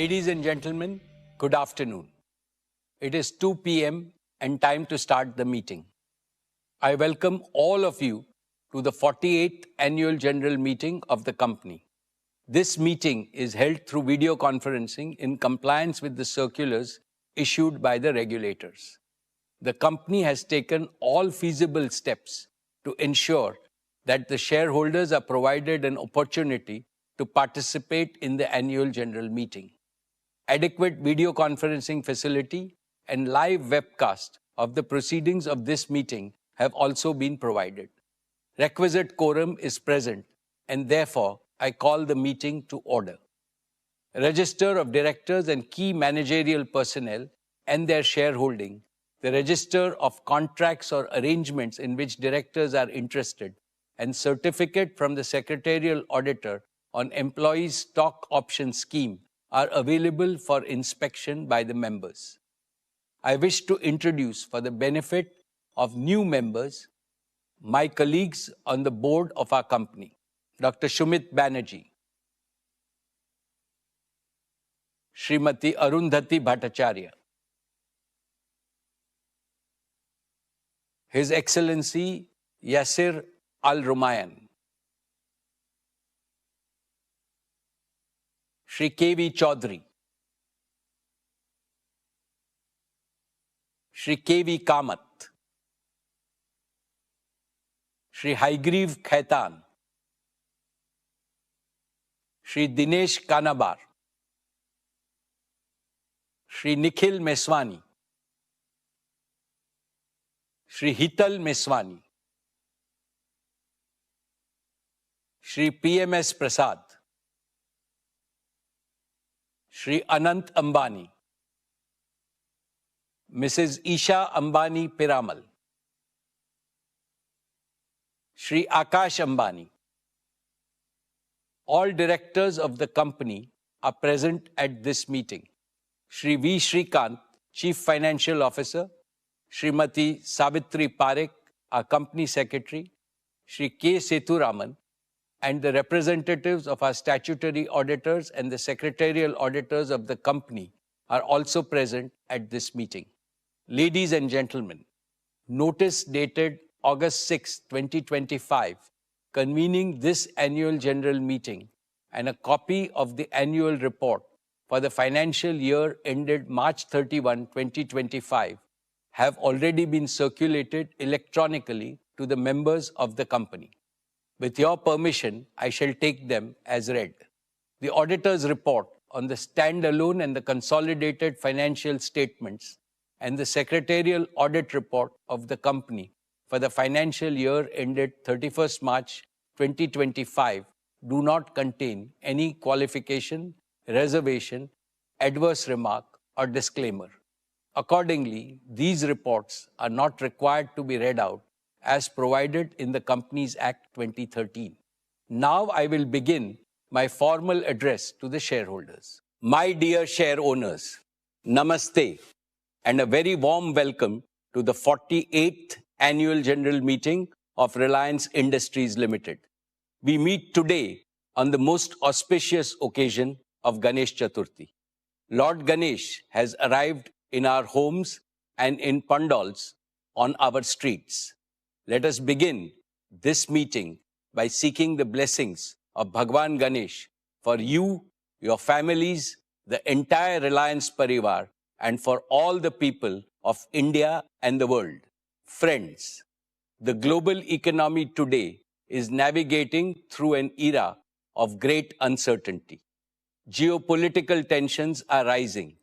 Ladies and gentlemen, good afternoon. It is 2 p.m. and time to start the meeting. I welcome all of you to the 48th Annual General Meeting of the company. This meeting is held through video conferencing in compliance with the circulars issued by the regulators. The company has taken all feasible steps to ensure that the shareholders are provided an opportunity to participate in the annual general meeting. Adequate video conferencing facility and live webcast of the proceedings of this meeting have also been provided. Requisite quorum is present, and therefore I call the meeting to order. Register of directors and key managerial personnel and their shareholding, the register of contracts or arrangements in which directors are interested, and certificate from the secretarial auditor on employees' stock option scheme are available for inspection by the members. I wish to introduce, for the benefit of new members, my colleagues on the board of our company. Dr. Shumit Banerjee, Srimati Arundhati Bhattacharya, His Excellency Yasir Al-Rumayyan, Shri K.V. Chaudhary, Shri K.V. Kamath, Shri Haigriv Khaitan, Shri Dinesh Kanabar, Shri Nikhil Meswani, Shri Hital Meswani, Shri P.M.S. Prasad, Shri Anant Ambani, Mrs. Isha Ambani Piramal, Shri Akash Ambani. All directors of the company are present at this meeting. Shri V. Shrikant, Chief Financial Officer, Srimati Savitri Parekh, our Company Secretary, Shri K. Sethuraman, and the representatives of our statutory auditors and the secretarial auditors of the company are also present at this meeting. Ladies and gentlemen, notice dated August 6, 2025, convening this annual general meeting and a copy of the annual report for the financial year ended March 31, 2025, have already been circulated electronically to the members of the company. With your permission, I shall take them as read. The auditor's report on the standalone and the consolidated financial statements and the secretarial audit report of the company for the financial year ended 31st March 2025 do not contain any qualification, reservation, adverse remark, or disclaimer. Accordingly, these reports are not required to be read out as provided in the Companies Act 2013. Now I will begin my formal address to the shareholders. My dear share owners, Namaste, and a very warm welcome to the 48th Annual General Meeting of Reliance Industries Limited. We meet today on the most auspicious occasion of Ganesh Chaturthi. Lord Ganesh has arrived in our homes and in pandals on our streets. Let us begin this meeting by seeking the blessings of Bhagwan Ganesh for you, your families, the entire Reliance Parivar, and for all the people of India and the world. Friends, the global economy today is navigating through an era of great uncertainty. Geopolitical tensions are rising,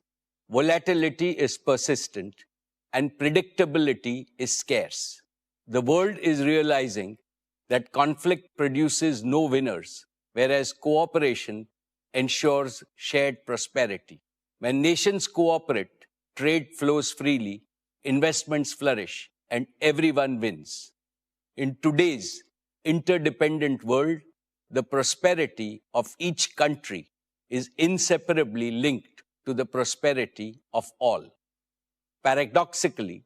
volatility is persistent, and predictability is scarce. The world is realizing that conflict produces no winners, whereas cooperation ensures shared prosperity. When nations cooperate, trade flows freely, investments flourish, and everyone wins. In today's interdependent world, the prosperity of each country is inseparably linked to the prosperity of all. Paradoxically,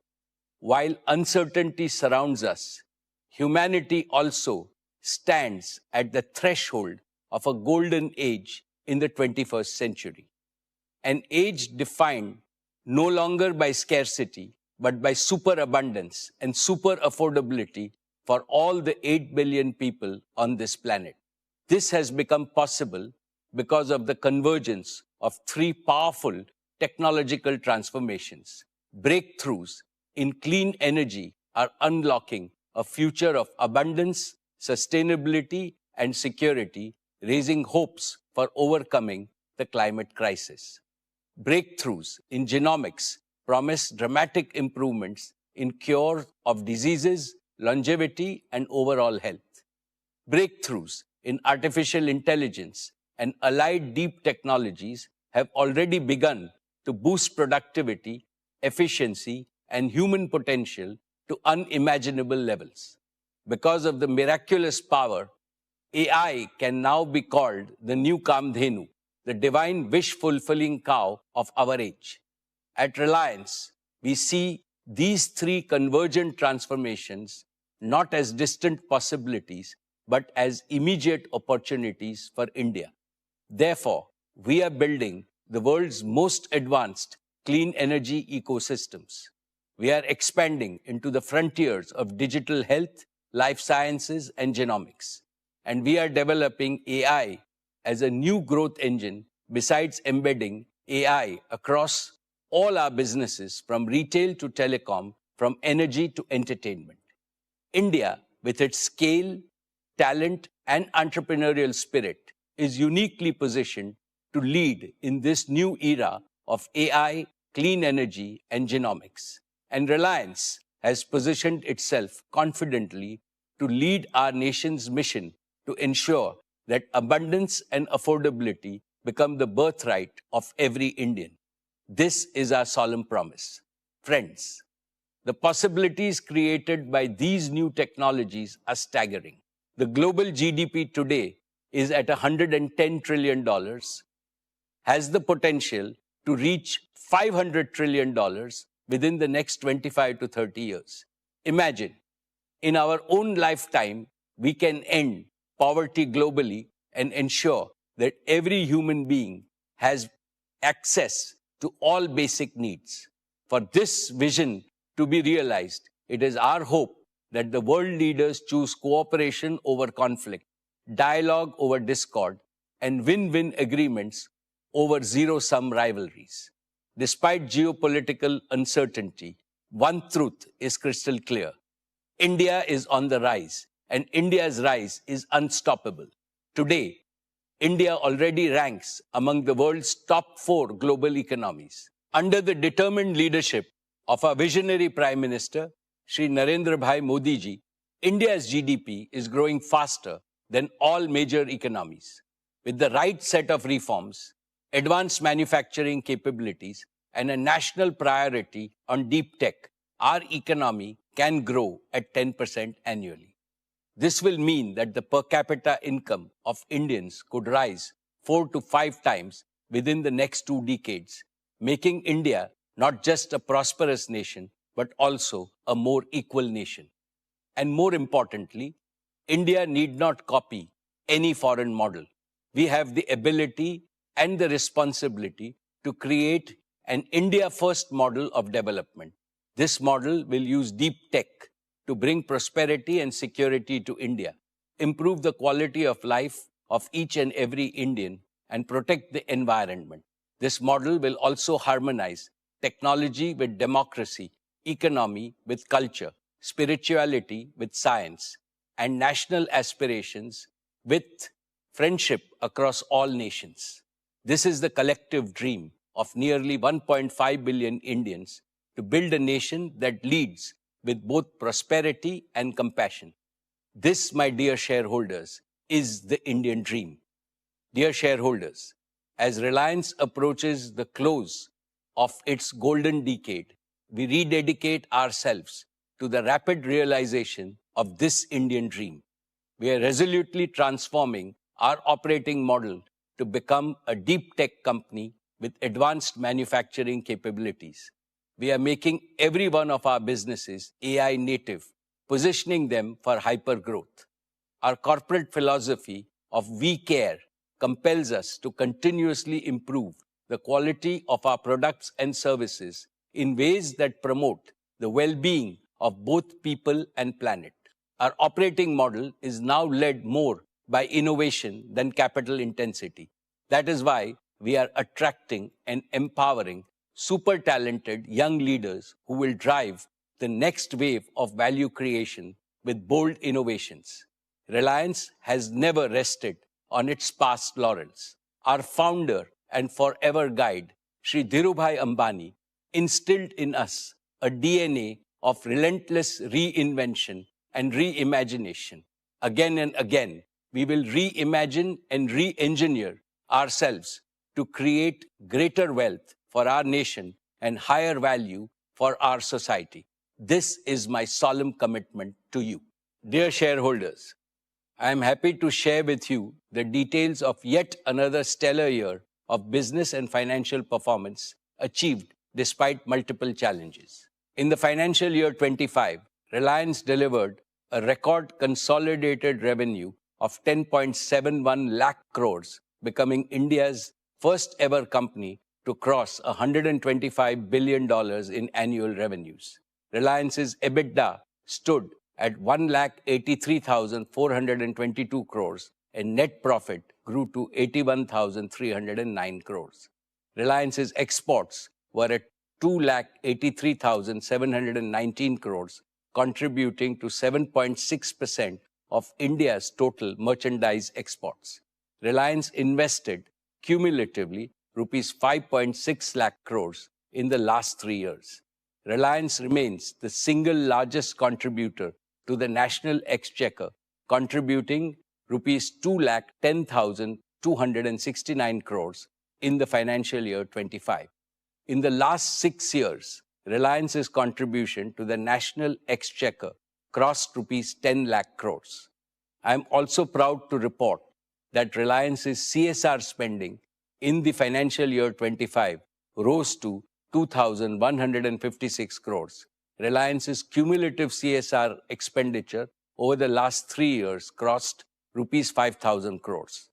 while uncertainty surrounds us, humanity also stands at the threshold of a golden age in the 21st century. an age defined no longer by scarcity, but by superabundance and super affordability for all the 8 billion people on this planet. This has become possible because of the convergence of three powerful technological transformations. Breakthroughs in clean energy are unlocking a future of abundance, sustainability, and security, raising hopes for overcoming the climate crisis. Breakthroughs in genomics promise dramatic improvements in cure of diseases, longevity, and overall health. Breakthroughs in artificial intelligence and allied deep technologies have already begun to boost productivity, efficiency, and human potential to unimaginable levels. Because of the miraculous power, AI can now be called the new Kamdhenu, the divine wish-fulfilling cow of our age. At Reliance, we see these three convergent transformations not as distant possibilities, but as immediate opportunities for India. Therefore, we are building the world's most advanced clean energy ecosystems. We are expanding into the frontiers of digital health, life sciences, and genomics. And we are developing AI as a new growth engine besides embedding AI across all our businesses from retail to telecom, from energy to entertainment. India, with its scale, talent, and entrepreneurial spirit, is uniquely positioned to lead in this new era of AI, clean energy, and genomics. And Reliance has positioned itself confidently to lead our nation's mission to ensure that abundance and affordability become the birthright of every Indian. This is our solemn promise. Friends, the possibilities created by these new technologies are staggering. The global GDP today is at $110 trillion, has the potential to reach $500 trillion within the next 25 to 30 years. Imagine, in our own lifetime, we can end poverty globally and ensure that every human being has access to all basic needs. For this vision to be realized, it is our hope that the world leaders choose cooperation over conflict, dialogue over discord, and win-win agreements over zero-sum rivalries. Despite geopolitical uncertainty, one truth is crystal clear. India is on the rise, and India's rise is unstoppable. Today, India already ranks among the world's top 4 global economies. Under the determined leadership of our visionary Prime Minister, Shri Narendra Bhai Modi ji, India's GDP is growing faster than all major economies. With the right set of reforms, advanced manufacturing capabilities, and a national priority on deep tech, our economy can grow at 10% annually. This will mean that the per capita income of Indians could rise 4 to 5 times within the next 2 decades, making India not just a prosperous nation, but also a more equal nation. And more importantly, India need not copy any foreign model. We have the ability and the responsibility to create an India-first model of development. This model will use deep tech to bring prosperity and security to India, improve the quality of life of each and every Indian, and protect the environment. This model will also harmonize technology with democracy, economy with culture, spirituality with science, and national aspirations with friendship across all nations. This is the collective dream of nearly 1.5 billion Indians to build a nation that leads with both prosperity and compassion. This, my dear shareholders, is the Indian dream. Dear shareholders, as Reliance approaches the close of its golden decade, we rededicate ourselves to the rapid realization of this Indian dream. We are resolutely transforming our operating model to become a deep tech company with advanced manufacturing capabilities. We are making every one of our businesses AI native, positioning them for hyper growth. Our corporate philosophy of we care compels us to continuously improve the quality of our products and services in ways that promote the well-being of both people and planet. Our operating model is now led more by innovation than capital intensity. That is why we are attracting and empowering super talented young leaders who will drive the next wave of value creation with bold innovations. Reliance has never rested on its past laurels. Our founder and forever guide, Sri Dhirubhai Ambani, instilled in us a DNA of relentless reinvention and reimagination. Again and again, we will reimagine and re-engineer ourselves to create greater wealth for our nation and higher value for our society. This is my solemn commitment to you. Dear shareholders, I am happy to share with you the details of yet another stellar year of business and financial performance achieved despite multiple challenges. In the financial year 25, Reliance delivered a record consolidated revenue of 10.71 lakh crores, becoming India's first ever company to cross $125 billion in annual revenues. Reliance's EBITDA stood at 1,83,422 crores and net profit grew to 81,309 crores. Reliance's exports were at 2,83,719 crores, contributing to 7.6% of India's total merchandise exports. Reliance invested cumulatively rupees 5.6 lakh crores in the last 3 years. Reliance remains the single largest contributor to the national exchequer, contributing rupees 2,10,269 crores in the financial year 25. In the last 6 years, Reliance's contribution to the national exchequer crossed rupees 10 lakh crores. I am also proud to report that Reliance's CSR spending in the financial year 25 rose to 2,156 crores. Reliance's cumulative CSR expenditure over the last 3 years crossed rupees 5,000 crores.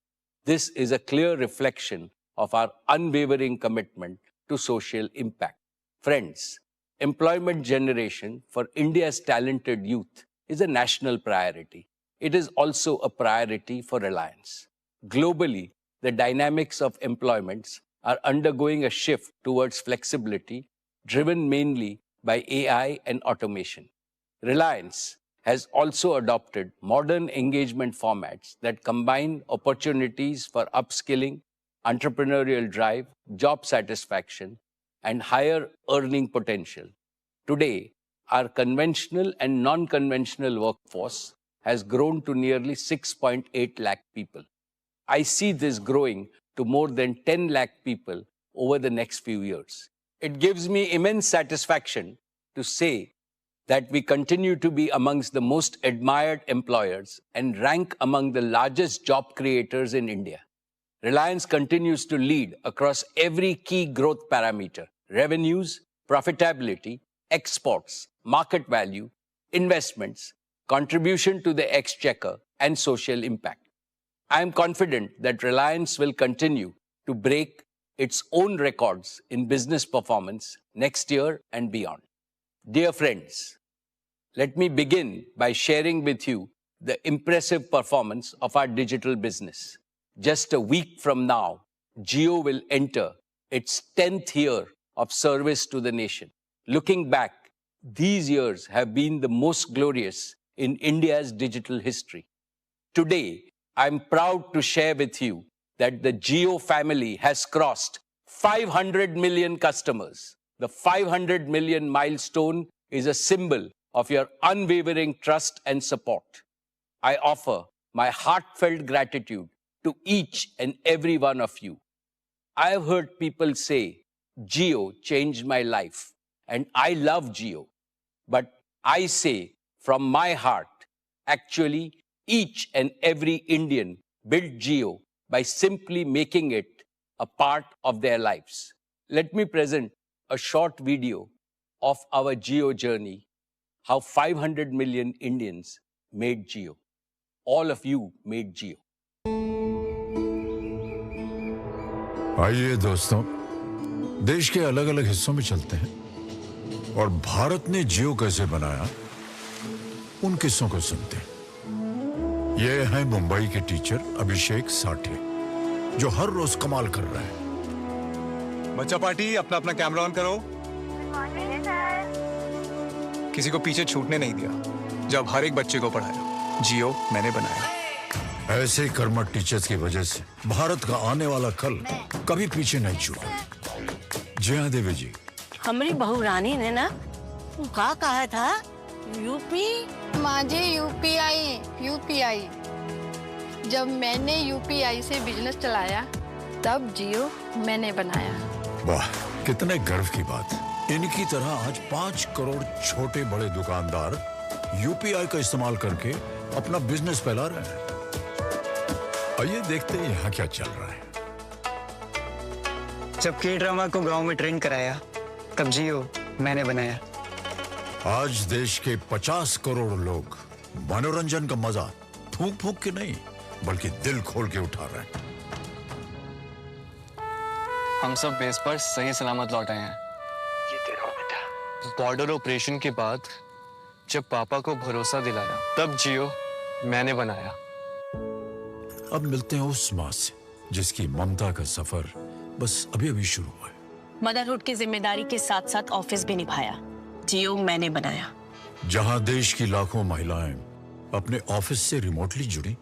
This is a clear reflection of our unwavering commitment to social impact. Friends, employment generation for India's talented youth is a national priority. It is also a priority for Reliance. Globally, the dynamics of employments are undergoing a shift towards flexibility, driven mainly by AI and automation. Reliance has also adopted modern engagement formats that combine opportunities for upskilling, entrepreneurial drive, job satisfaction, and higher earning potential. Today, our conventional and non-conventional workforce has grown to nearly 6.8 lakh people. I see this growing to more than 10 lakh people over the next few years. It gives me immense satisfaction to say that we continue to be amongst the most admired employers and rank among the largest job creators in India. Reliance continues to lead across every key growth parameter: revenues, profitability, exports, market value, investments, contribution to the exchequer, and social impact. I am confident that Reliance will continue to break its own records in business performance next year and beyond. Dear friends, let me begin by sharing with you the impressive performance of our digital business. Just a week from now, Jio will enter its 10th year of service to the nation. Looking back, these years have been the most glorious in India's digital history. Today, I'm proud to share with you that the Jio family has crossed 500 million customers. The 500 million milestone is a symbol of your unwavering trust and support. I offer my heartfelt gratitude to each and every one of you. I have heard people say, Jio changed my life, and I love Jio. But I say from my heart, actually, each and every Indian built Jio by simply making it a part of their lives. Let me present a short video of our Jio journey, how 500 million Indians made Jio. All of you made Jio. आइए दोस्तों, देश के अलग अलग हिस्सों में चलते हैं और भारत ने जियो कैसे बनाया उन किस्सों को सुनते हैं। ये है मुंबई के टीचर अभिषेक साठे, जो हर रोज कमाल कर रहे हैं। बच्चा पार्टी, अपना अपना कैमरा ऑन करो। किसी को पीछे छूटने नहीं दिया जब हर एक बच्चे को पढ़ाया। जियो मैंने बनाया। ऐसे कर्मठ टीचर्स की वजह से भारत का आने वाला कल कभी पीछे नहीं छूटा। जी हाँ देवी जी, हमारी बहू रानी ने ना क्या कहा था, यूपी माझे यूपीआई। जब मैंने यूपीआई से बिजनेस चलाया तब जियो मैंने बनाया। वाह, कितने गर्व की बात। इनकी तरह आज 5 करोड़ छोटे बड़े दुकानदार यूपीआई का इस्तेमाल करके अपना बिजनेस फैला रहे हैं। आइए देखते हैं यहाँ क्या चल रहा है। जब के ड्रामा को गांव में ट्रेंड कराया तब जियो मैंने बनाया। आज देश के 50 करोड़ लोग मनोरंजन का मजा फूंक फूंक के नहीं बल्कि दिल खोल के उठा रहे हैं। हम सब बेस पर सही सलामत लौट आए हैं। ये देखो बेटा, बॉर्डर ऑपरेशन के बाद जब पापा को भरोसा दिलाया तब जियो मैंने बनाया। अब मिलते हैं उस माँ से जिसकी ममता का सफर बस अभी अभी शुरू हुआ है। मदरहुड की जिम्मेदारी के साथ साथ ऑफिस भी निभाया। जियो मैंने बनाया। जहां देश की लाखों महिलाएं अपने ऑफिस से रिमोटली जुड़ी,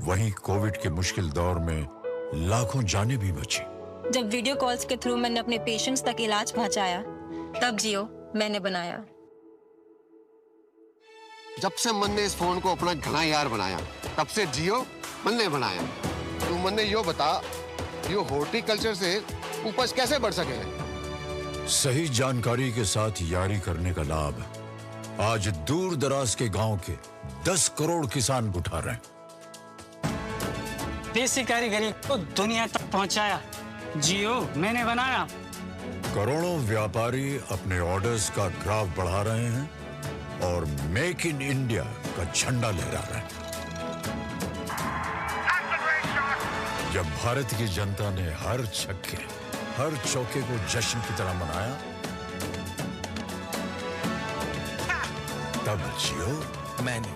वहीं कोविड के मुश्किल दौर में लाखों जानें भी बची। जब वीडियो कॉल्स के थ्रू मैंने अपने पेशेंट्स तक इलाज पहुंचाया तब जियो मैंने बनाया। जब से मन ने इस फोन को अपना घना यार बनाया तब से जियो मन ने बनाया। तू मन ने यो बता, यो हॉर्टिकल्चर से उपज कैसे बढ़ सके? सही जानकारी के साथ यारी करने का लाभ आज दूर दराज के गांव के 10 करोड़ किसान उठा रहे हैं। देसी कारीगरी को दुनिया तक पहुंचाया जियो मैंने बनाया। करोड़ों व्यापारी अपने ऑर्डर्स का ग्राफ बढ़ा रहे हैं और मेक इन इंडिया का झंडा लहरा रहे हैं। जब भारत की जनता ने हर छक्के हर चौके को जश्न की तरह मनाया, तब जियो मैंने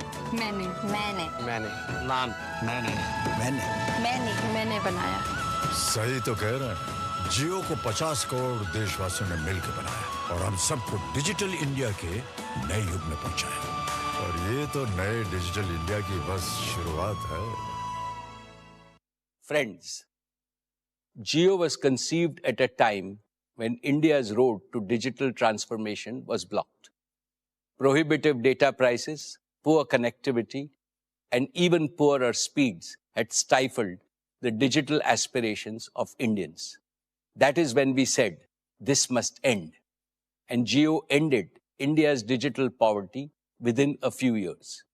बनाया। सही तो कह रहे हैं। जियो को 50 करोड़ देशवासियों ने मिलकर बनाया और हम सबको डिजिटल इंडिया के नए युग में पहुंचाया। और ये तो नए डिजिटल इंडिया की बस शुरुआत है। Friends, Jio was conceived at a time when India's road to digital transformation was blocked. Prohibitive data prices, poor connectivity, and even poorer speeds had stifled the digital aspirations of Indians. That is when we said, this must end. And Jio ended India's digital poverty within a few years.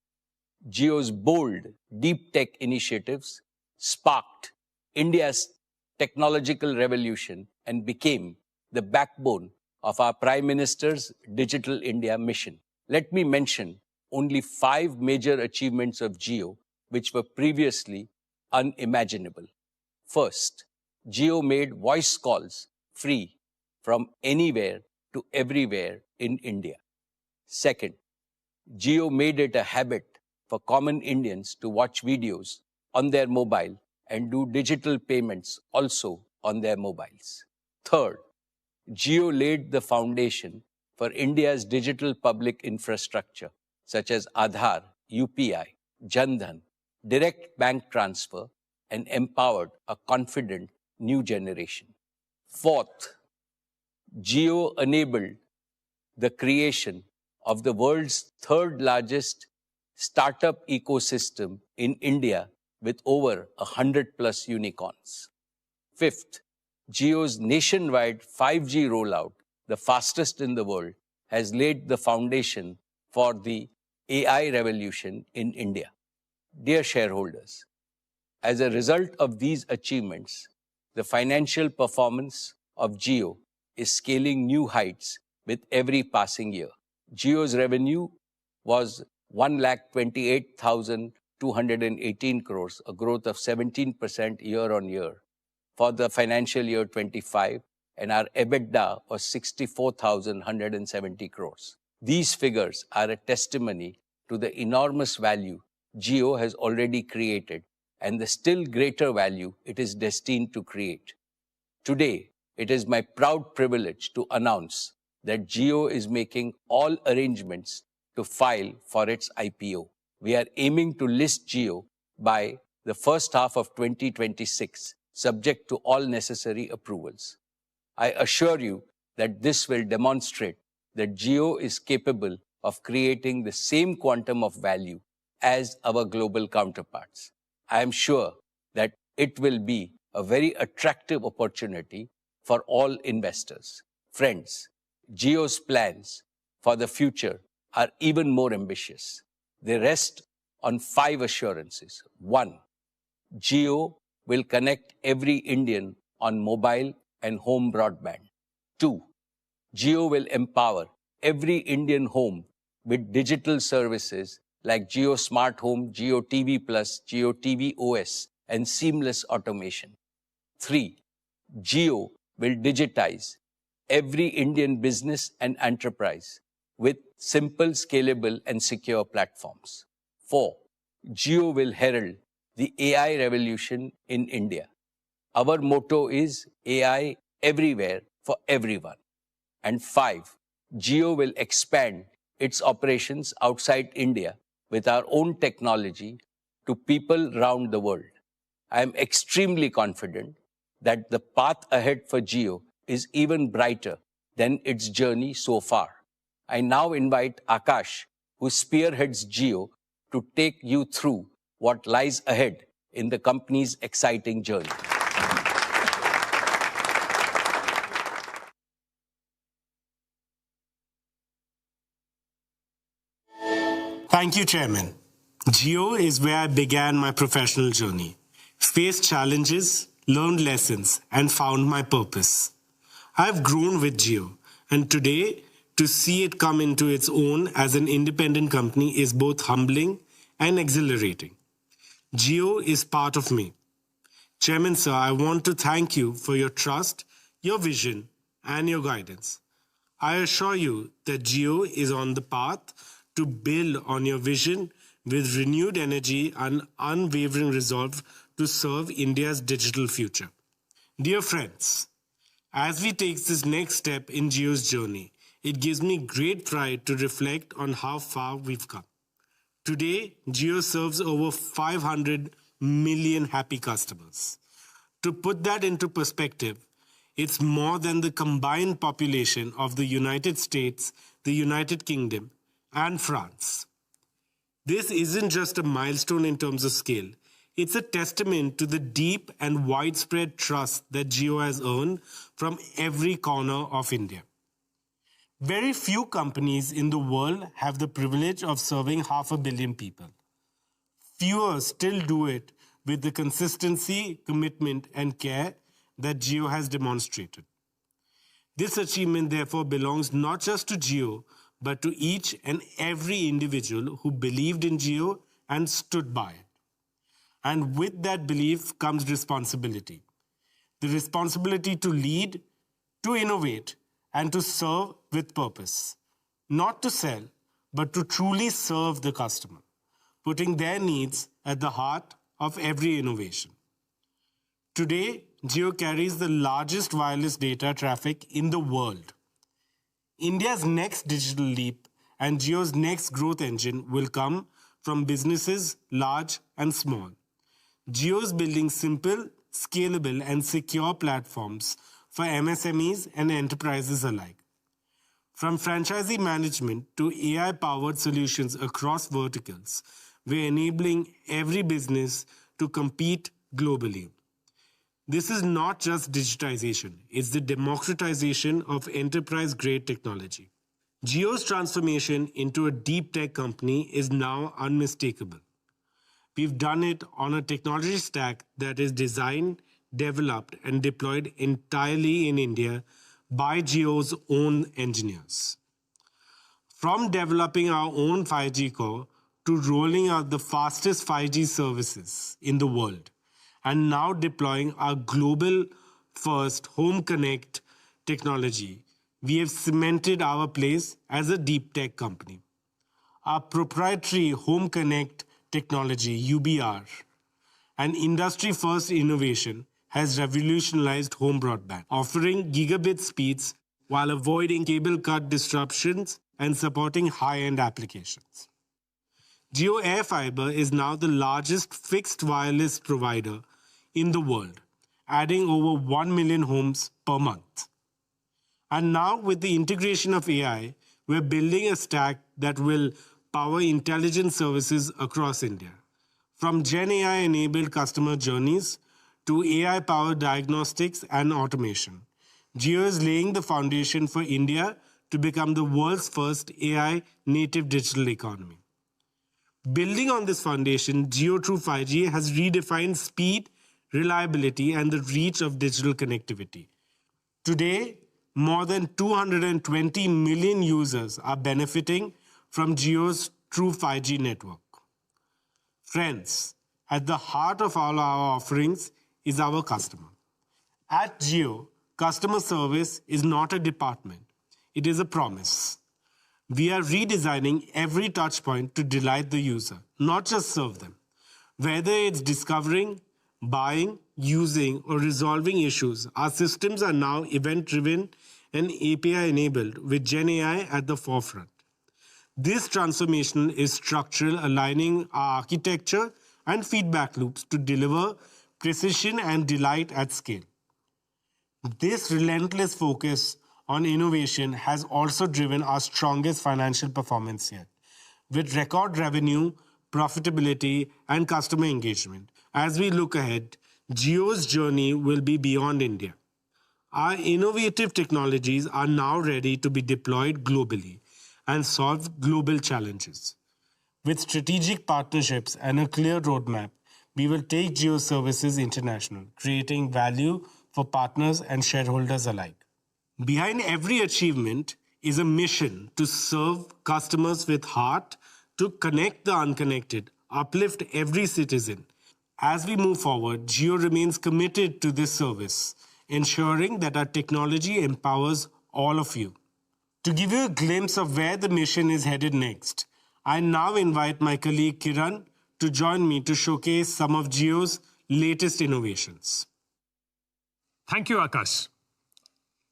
Jio's bold, deep tech initiatives sparked India's technological revolution and became the backbone of our Prime Minister's Digital India mission. Let me mention only 5 major achievements of Jio which were previously unimaginable. First, Jio made voice calls free from anywhere to everywhere in India. Second, Jio made it a habit for common Indians to watch videos on their mobile and do digital payments also on their mobiles. Third, Jio laid the foundation for India's digital public infrastructure, such as Aadhaar, UPI, Jan Dhan, direct bank transfer, and empowered a confident new generation. Fourth, Jio enabled the creation of the world's third largest startup ecosystem in India with over 100+ unicorns. Fifth, Jio's nationwide 5G rollout, the fastest in the world, has laid the foundation for the AI revolution in India. Dear shareholders, as a result of these achievements, the financial performance of Jio is scaling new heights with every passing year. Jio's revenue was 1,28,218 crores, a growth of 17% year on year for the financial year 25, and our EBITDA was 64,170 crores. These figures are a testimony to the enormous value Jio has already created and the still greater value it is destined to create. Today, it is my proud privilege to announce that Jio is making all arrangements to file for its IPO. We are aiming to list Jio by the first half of 2026, subject to all necessary approvals. I assure you that this will demonstrate that Jio is capable of creating the same quantum of value as our global counterparts. I am sure that it will be a very attractive opportunity for all investors. Friends, Jio's plans for the future are even more ambitious. They rest on 5 assurances. 1. Jio will connect every Indian on mobile and home broadband. 2. Jio will empower every Indian home with digital services like Jio Smart Home, Jio TV Plus, Jio TV OS, and seamless automation. 3. Jio will digitize every Indian business and enterprise with simple, scalable, and secure platforms. 4. Jio will herald the AI revolution in India. Our motto is AI everywhere for everyone. And 5. Jio will expand its operations outside India with our own technology to people around the world. I am extremely confident that the path ahead for Jio is even brighter than its journey so far. I now invite Akash, who spearheads Jio, to take you through what lies ahead in the company's exciting journey. Thank you, Chairman. Jio is where I began my professional journey, faced challenges, learned lessons, and found my purpose. I've grown with Jio, and today, to see it come into its own as an independent company is both humbling and exhilarating. Jio is part of me. Chairman, sir, I want to thank you for your trust, your vision, and your guidance. I assure you that Jio is on the path to build on your vision with renewed energy and unwavering resolve to serve India's digital future. Dear friends, as we take this next step in Jio's journey, it gives me great pride to reflect on how far we've come. Today, Jio serves over 500 million happy customers. To put that into perspective, it's more than the combined population of the United States, the United Kingdom, and France. This isn't just a milestone in terms of scale. It's a testament to the deep and widespread trust that Jio has earned from every corner of India. Very few companies in the world have the privilege of serving 500 million people. Fewer still do it with the consistency, commitment, and care that Jio has demonstrated. This achievement, therefore, belongs not just to Jio, but to each and every individual who believed in Jio and stood by it. And with that belief comes responsibility. The responsibility to lead, to innovate, and to serve with purpose. Not to sell, but to truly serve the customer, putting their needs at the heart of every innovation. Today, Jio carries the largest wireless data traffic in the world. India's next digital leap and Jio's next growth engine will come from businesses large and small. Jio is building simple, scalable, and secure platforms for MSMEs and enterprises alike. From franchisee management to AI-powered solutions across verticals, we're enabling every business to compete globally. This is not just digitization, it's the democratization of enterprise-grade technology. Jio's transformation into a deep tech company is now unmistakable. We've done it on a technology stack that is designed, developed, and deployed entirely in India by Jio's own engineers. From developing our own 5G core to rolling out the fastest 5G services in the world, and now deploying our global first Home Connect technology, we have cemented our place as a deep tech company. Our proprietary Home Connect technology, UBR, an industry-first innovation, has revolutionized home broadband, offering gigabit speeds while avoiding cable cut disruptions and supporting high-end applications. Jio AirFiber is now the largest fixed wireless provider in the world, adding over 1 million homes per month. And now with the integration of AI, we're building a stack that will power intelligent services across India. From Gen AI-enabled customer journeys to AI-powered diagnostics and automation, Jio is laying the foundation for India to become the world's first AI-native digital economy. Building on this foundation, Jio through 5G has redefined speed, reliability, and the reach of digital connectivity. Today, more than 220 million users are benefiting from Jio's true 5G network. Friends, at the heart of all our offerings is our customer. At Jio, customer service is not a department, it is a promise. We are redesigning every touchpoint to delight the user, not just serve them. Whether it's discovering, buying, using, or resolving issues, our systems are now event-driven and API-enabled with Gen AI at the forefront. This transformation is structural, aligning our architecture and feedback loops to deliver precision and delight at scale. This relentless focus on innovation has also driven our strongest financial performance yet, with record revenue, profitability, and customer engagement. As we look ahead, Jio's journey will be beyond India. Our innovative technologies are now ready to be deployed globally and solve global challenges. With strategic partnerships and a clear roadmap, we will take Jio services international, creating value for partners and shareholders alike. Behind every achievement is a mission to serve customers with heart, to connect the unconnected, uplift every citizen. As we move forward, Jio remains committed to this service, ensuring that our technology empowers all of you. To give you a glimpse of where the mission is headed next, I now invite my colleague Kiran to join me to showcase some of Jio's latest innovations. Thank you, Akash.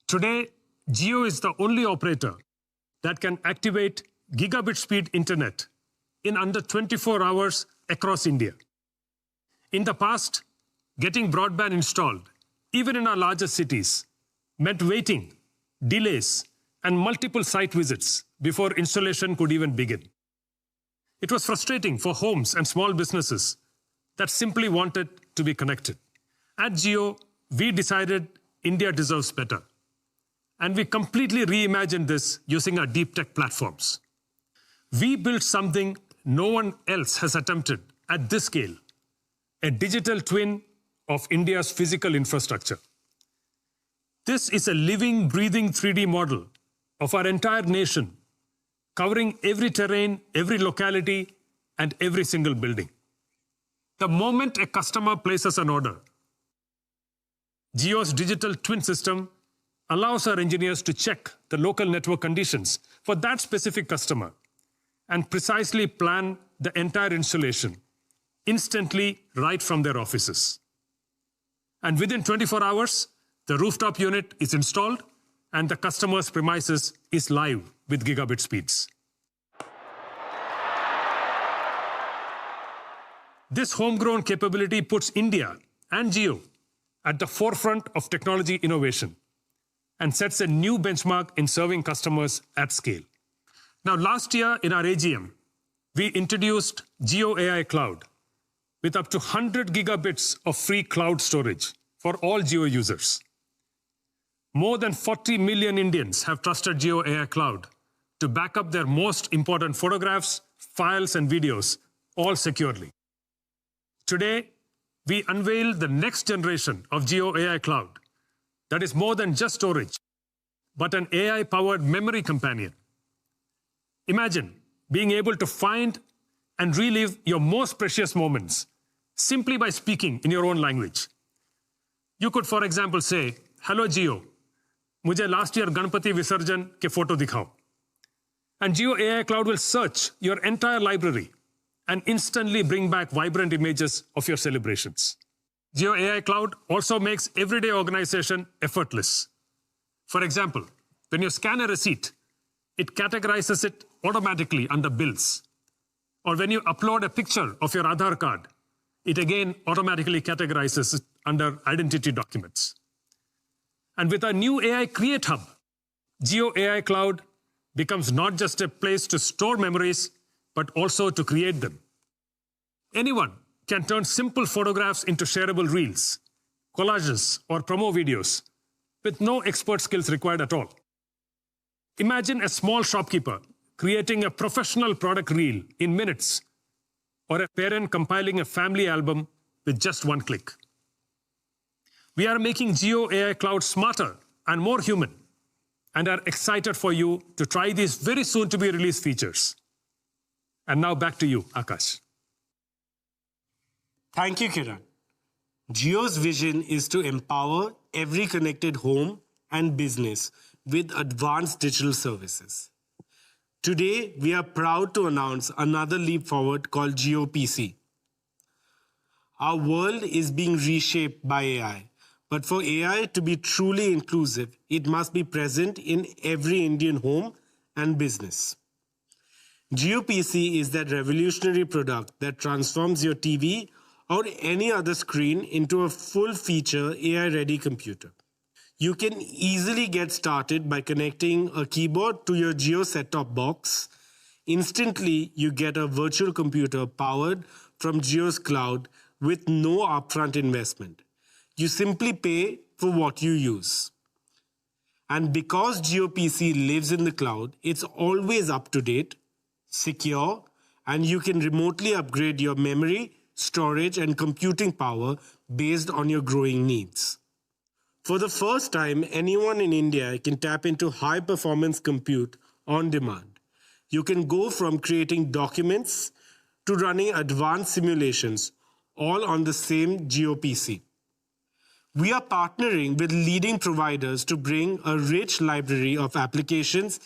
Today, Jio is the only operator that can activate gigabit speed internet in under 24 hours across India. In the past, getting broadband installed, even in our largest cities, meant waiting, delays, and multiple site visits before installation could even begin. It was frustrating for homes and small businesses that simply wanted to be connected. At Jio, we decided India deserves better. And we completely reimagined this using our deep tech platforms. We built something no one else has attempted at this scale, a digital twin of India's physical infrastructure. This is a living, breathing 3D model of our entire nation, covering every terrain, every locality, and every single building. The moment a customer places an order, Jio's digital twin system allows our engineers to check the local network conditions for that specific customer and precisely plan the entire installation instantly right from their offices. And within 24 hours, the rooftop unit is installed and the customer's premises is live with gigabit speeds. This homegrown capability puts India and Jio at the forefront of technology innovation and sets a new benchmark in serving customers at scale. Now, last year in our AGM, we introduced Jio AI Cloud with up to 100 gigabits of free cloud storage for all Jio users. More than 40 million Indians have trusted Jio AI Cloud to back up their most important photographs, files, and videos, all securely. Today, we unveil the next generation of Jio AI Cloud that is more than just storage, but an AI-powered memory companion. Imagine being able to find and relive your most precious moments simply by speaking in your own language. You could, for example, say, "Hello, Jio. मुझे last year Ganpati विसर्जन के photo दिखाओ. And Jio AI Cloud will search your entire library and instantly bring back vibrant images of your celebrations. Jio AI Cloud also makes everyday organization effortless. For example, when you scan a receipt, it categorizes it automatically under bills. Or when you upload a picture of your Aadhaar card, it again automatically categorizes it under identity documents. And with our new AI Create Hub, Jio AI Cloud becomes not just a place to store memories, but also to create them. Anyone can turn simple photographs into shareable reels, collages, or promo videos with no expert skills required at all. Imagine a small shopkeeper creating a professional product reel in minutes, or a parent compiling a family album with just one click. We are making Jio AI Cloud smarter and more human, and are excited for you to try these very soon to be released features. And now back to you, Akash. Thank you, Kiran. Jio's vision is to empower every connected home and business with advanced digital services. Today, we are proud to announce another leap forward called Jio PC. Our world is being reshaped by AI, but for AI to be truly inclusive, it must be present in every Indian home and business. Jio PC is that revolutionary product that transforms your TV or any other screen into a full-feature AI-ready computer. You can easily get started by connecting a keyboard to your Jio set-top box. Instantly, you get a virtual computer powered from Jio's cloud with no upfront investment. You simply pay for what you use. And because Jio PC lives in the cloud, it's always up to date, secure, and you can remotely upgrade your memory, storage, and computing power based on your growing needs. For the first time, anyone in India can tap into high-performance compute on demand. You can go from creating documents to running advanced simulations, all on the same Jio PC. We are partnering with leading providers to bring a rich library of applications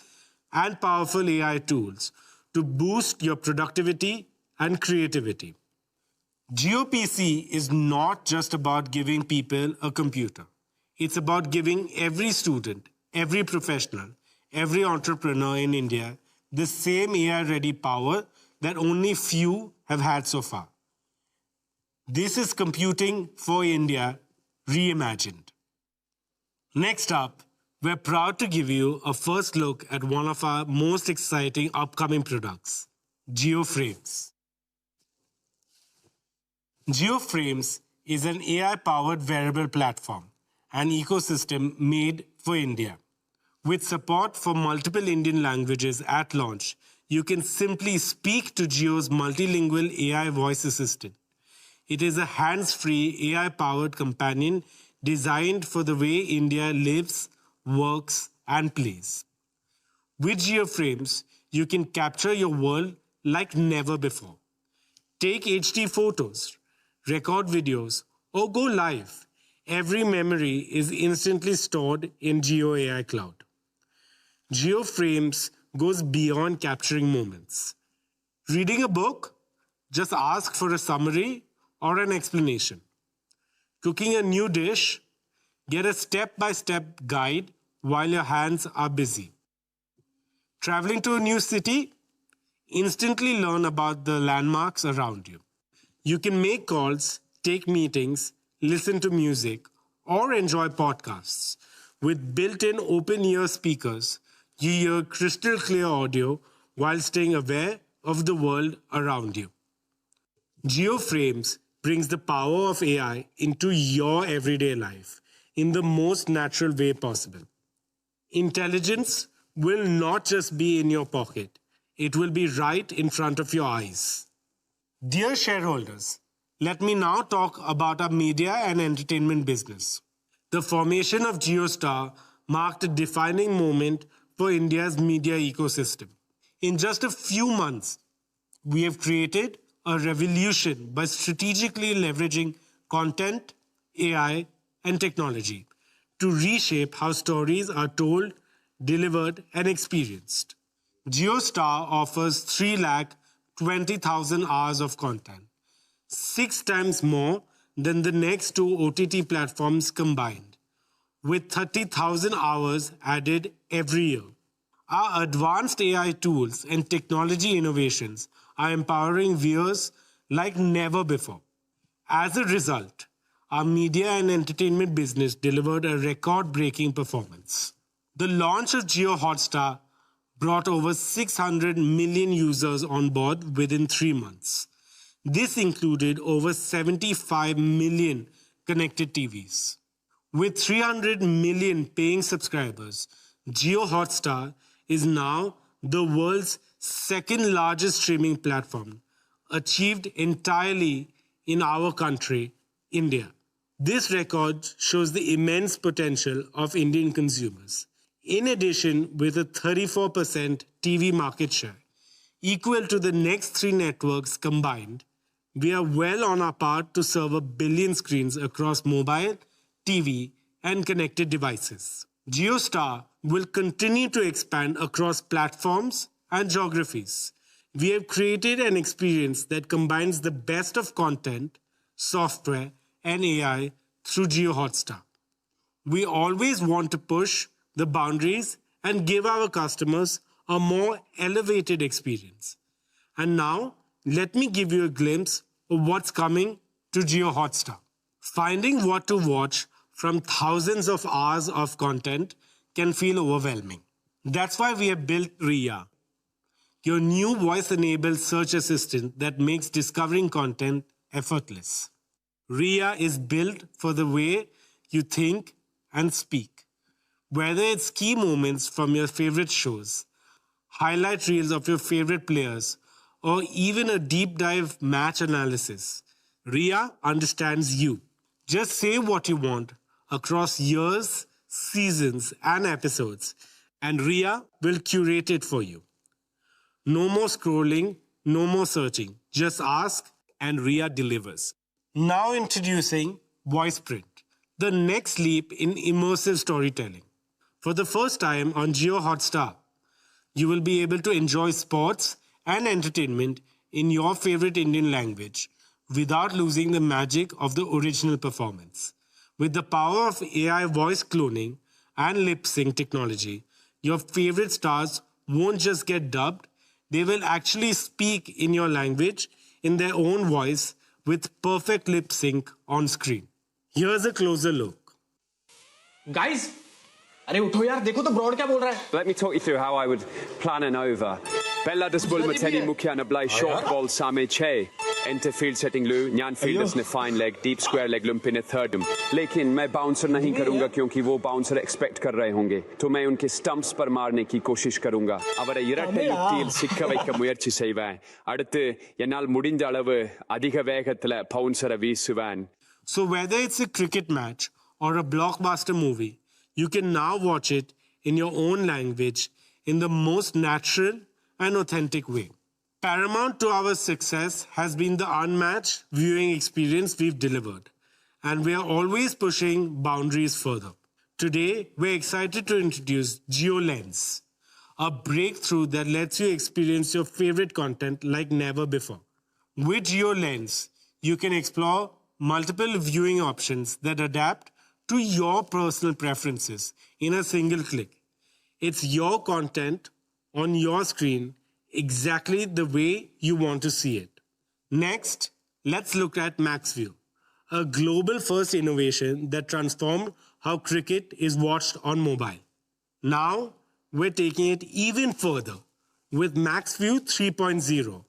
and powerful AI tools to boost your productivity and creativity. Jio PC is not just about giving people a computer. It's about giving every student, every professional, every entrepreneur in India the same AI-ready power that only few have had so far. This is computing for India reimagined. Next up, we're proud to give you a first look at one of our most exciting upcoming products, Jio Frames. Jio Frames is an AI-powered wearable platform, an ecosystem made for India. With support for multiple Indian languages at launch, you can simply speak to Jio's multilingual AI voice assistant. It is a hands-free AI-powered companion designed for the way India lives, works, and plays. With Jio Frames, you can capture your world like never before. Take HD photos, record videos, or go live. Every memory is instantly stored in Jio AI Cloud. Jio Frames goes beyond capturing moments. Reading a book? Just ask for a summary or an explanation. Cooking a new dish? Get a step-by-step guide while your hands are busy. Traveling to a new city? Instantly learn about the landmarks around you. You can make calls, take meetings, listen to music, or enjoy podcasts. With built-in open-ear speakers, you hear crystal clear audio while staying aware of the world around you. Jio Frames brings the power of AI into your everyday life in the most natural way possible. Intelligence will not just be in your pocket. It will be right in front of your eyes. Dear shareholders, let me now talk about our media and entertainment business. The formation of JioStar marked a defining moment for India's media ecosystem. In just a few months, we have created a revolution by strategically leveraging content, AI, and technology to reshape how stories are told, delivered, and experienced. JioStar offers 320,000 hours of content, 6 times more than the next 2 OTT platforms combined, with 30,000 hours added every year. Our advanced AI tools and technology innovations are empowering viewers like never before. As a result, our media and entertainment business delivered a record-breaking performance. The launch of Jio Hotstar brought over 600 million users on board within 3 months. This included over 75 million connected TVs. With 300 million paying subscribers, Jio Hotstar is now the world's second largest streaming platform, achieved entirely in our country, India. This record shows the immense potential of Indian consumers. In addition, with a 34% TV market share, equal to the next 3 networks combined, we are well on our path to serve 1 billion screens across mobile, TV, and connected devices. JioStar will continue to expand across platforms and geographies. We have created an experience that combines the best of content, software, and AI through Jio Hotstar. We always want to push the boundaries and give our customers a more elevated experience. And now, let me give you a glimpse of what's coming to Jio Hotstar. Finding what to watch from thousands of hours of content can feel overwhelming. That's why we have built Ria, your new voice-enabled search assistant that makes discovering content effortless. Ria is built for the way you think and speak. Whether it's key moments from your favorite shows, highlight reels of your favorite players, or even a deep dive match analysis, Ria understands you. Just say what you want across years, seasons, and episodes, and Ria will curate it for you. No more scrolling, no more searching. Just ask and Ria delivers. Now introducing VoicePrint, the next leap in immersive storytelling. For the first time on Jio Hotstar, you will be able to enjoy sports and entertainment in your favorite Indian language without losing the magic of the original performance. With the power of AI voice cloning and lip sync technology, your favorite stars won't just get dubbed, they will actually speak in your language in their own voice with perfect lip sync on screen. Here's a closer look. Guys, अरे उठो यार, देखो तो broad क्या बोल रहा है. Let me talk you through how I would plan an over. Bella desbull mateni mukhya blai short ball same che. Enter field setting lu, nyan fielders ne fine leg, deep square leg lump in a thirdum. लेकिन मैं bouncer नहीं करूँगा क्योंकि वो bouncer expect कर रहे होंगे. तो मैं उनके stumps पर मारने की कोशिश करूँगा. அவரை இரட்டை யுக்தியில் சிக்க வைக்க முயற்சி செய்வேன். அடுத்து என்னால் முடிந்த அளவு அதிக வேகத்துல bouncer வீசுவேன். So whether it's a cricket match or a blockbuster movie, you can now watch it in your own language in the most natural and authentic way. Paramount to our success has been the unmatched viewing experience we've delivered, and we are always pushing boundaries further. Today, we're excited to introduce Jio Lens, a breakthrough that lets you experience your favorite content like never before. With Jio Lens, you can explore multiple viewing options that adapt to your personal preferences in a single click. It's your content on your screen exactly the way you want to see it. Next, let's look at MaxView, a global first innovation that transformed how cricket is watched on mobile. Now, we're taking it even further with MaxView 3.0,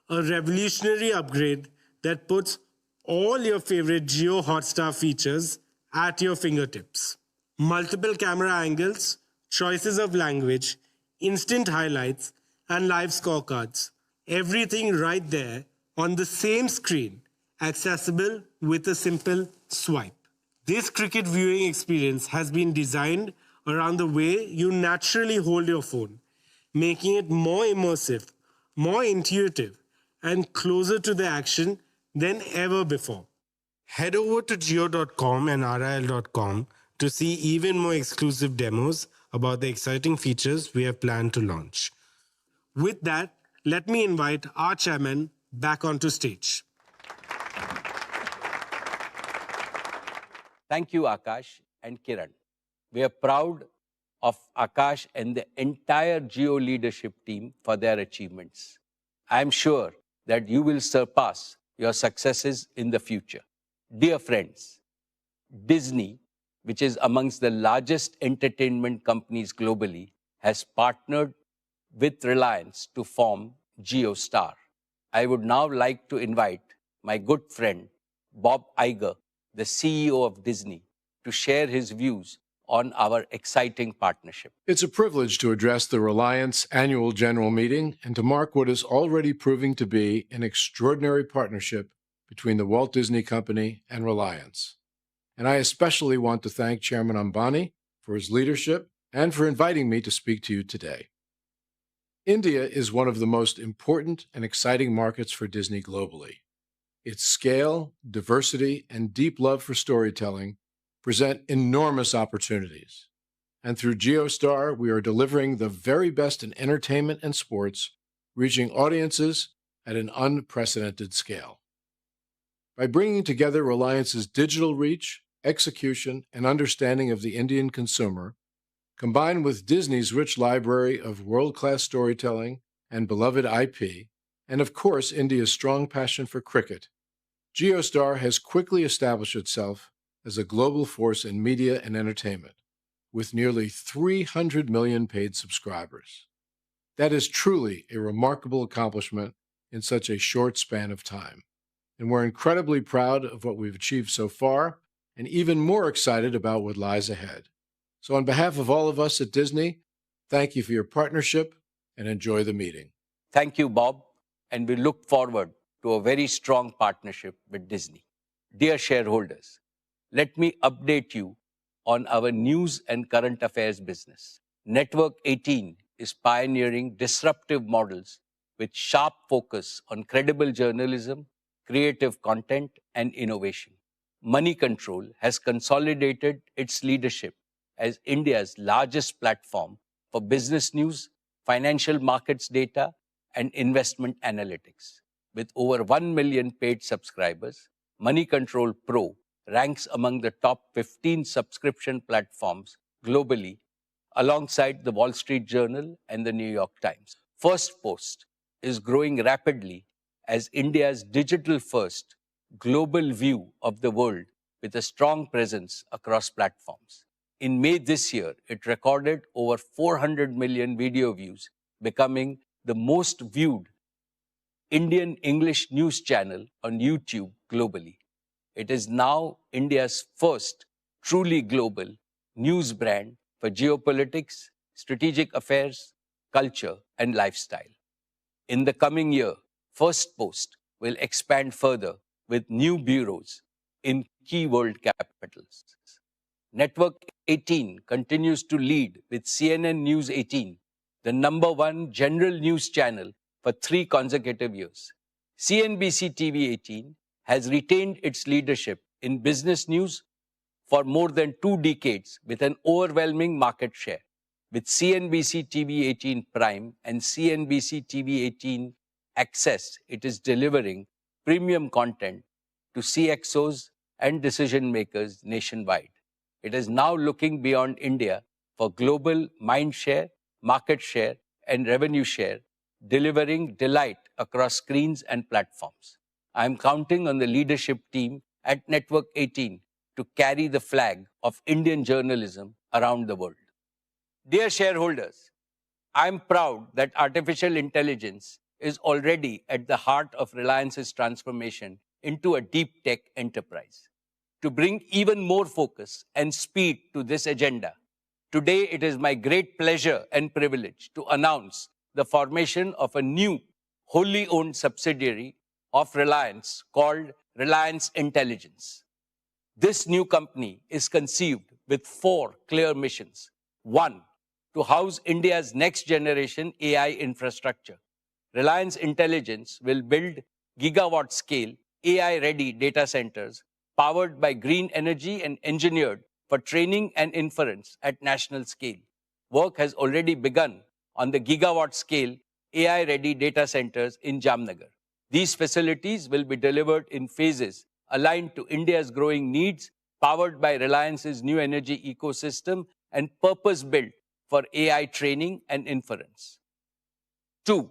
a revolutionary upgrade that puts all your favorite Jio Hotstar features at your fingertips. Multiple camera angles, choices of language, instant highlights, and live scorecards. Everything right there on the same screen, accessible with a simple swipe. This cricket viewing experience has been designed around the way you naturally hold your phone, making it more immersive, more intuitive, and closer to the action than ever before. Head over to jio.com and ril.com to see even more exclusive demos about the exciting features we have planned to launch. With that, let me invite our chairman back onto stage. Thank you, Akash and Kiran. We are proud of Akash and the entire Jio leadership team for their achievements. I am sure that you will surpass your successes in the future. Dear friends, Disney, which is amongst the largest entertainment companies globally, has partnered with Reliance to form JioStar. I would now like to invite my good friend, Bob Iger, the CEO of Disney, to share his views on our exciting partnership. It's a privilege to address the Reliance Annual General Meeting and to mark what is already proving to be an extraordinary partnership between the Walt Disney Company and Reliance. And I especially want to thank Chairman Ambani for his leadership and for inviting me to speak to you today. India is one of the most important and exciting markets for Disney globally. Its scale, diversity, and deep love for storytelling present enormous opportunities. And through JioStar, we are delivering the very best in entertainment and sports, reaching audiences at an unprecedented scale. By bringing together Reliance's digital reach, execution, and understanding of the Indian consumer, combined with Disney's rich library of world-class storytelling and beloved IP, and of course India's strong passion for cricket, JioStar has quickly established itself as a global force in media and entertainment, with nearly 300 million paid subscribers. That is truly a remarkable accomplishment in such a short span of time, and we're incredibly proud of what we've achieved so far, and even more excited about what lies ahead. So on behalf of all of us at Disney, thank you for your partnership and enjoy the meeting. Thank you, Bob, and we look forward to a very strong partnership with Disney. Dear shareholders, let me update you on our news and current affairs business. Network 18 is pioneering disruptive models with sharp focus on credible journalism, creative content, and innovation. Money Control has consolidated its leadership as India's largest platform for business news, financial markets data, and investment analytics. With over 1 million paid subscribers, Money Control Pro ranks among the top 15 subscription platforms globally, alongside the Wall Street Journal and the New York Times. First Post is growing rapidly as India's digital-first global view of the world with a strong presence across platforms. In May this year, it recorded over 400 million video views, becoming the most viewed Indian English news channel on YouTube globally. It is now India's first truly global news brand for geopolitics, strategic affairs, culture, and lifestyle. In the coming year, First Post will expand further with new bureaus in key world capitals. Network 18 continues to lead with CNN News 18, the #1 general news channel for 3 consecutive years. CNBC TV 18 has retained its leadership in business news for more than 2 decades with an overwhelming market share. With CNBC TV 18 Prime and CNBC TV 18 Access, it is delivering premium content to CXOs and decision makers nationwide. It is now looking beyond India for global mind share, market share, and revenue share, delivering delight across screens and platforms. I am counting on the leadership team at Network 18 to carry the flag of Indian journalism around the world. Dear shareholders, I am proud that artificial intelligence is already at the heart of Reliance's transformation into a deep tech enterprise. To bring even more focus and speed to this agenda, today it is my great pleasure and privilege to announce the formation of a new wholly owned subsidiary of Reliance called Reliance Intelligence. This new company is conceived with 4 clear missions. 1, to house India's next generation AI infrastructure. Reliance Intelligence will build gigawatt-scale AI-ready data centers powered by green energy and engineered for training and inference at national scale. Work has already begun on the gigawatt scale AI-ready data centers in Jamnagar. These facilities will be delivered in phases aligned to India's growing needs, powered by Reliance's new energy ecosystem and purpose-built for AI training and inference. 2.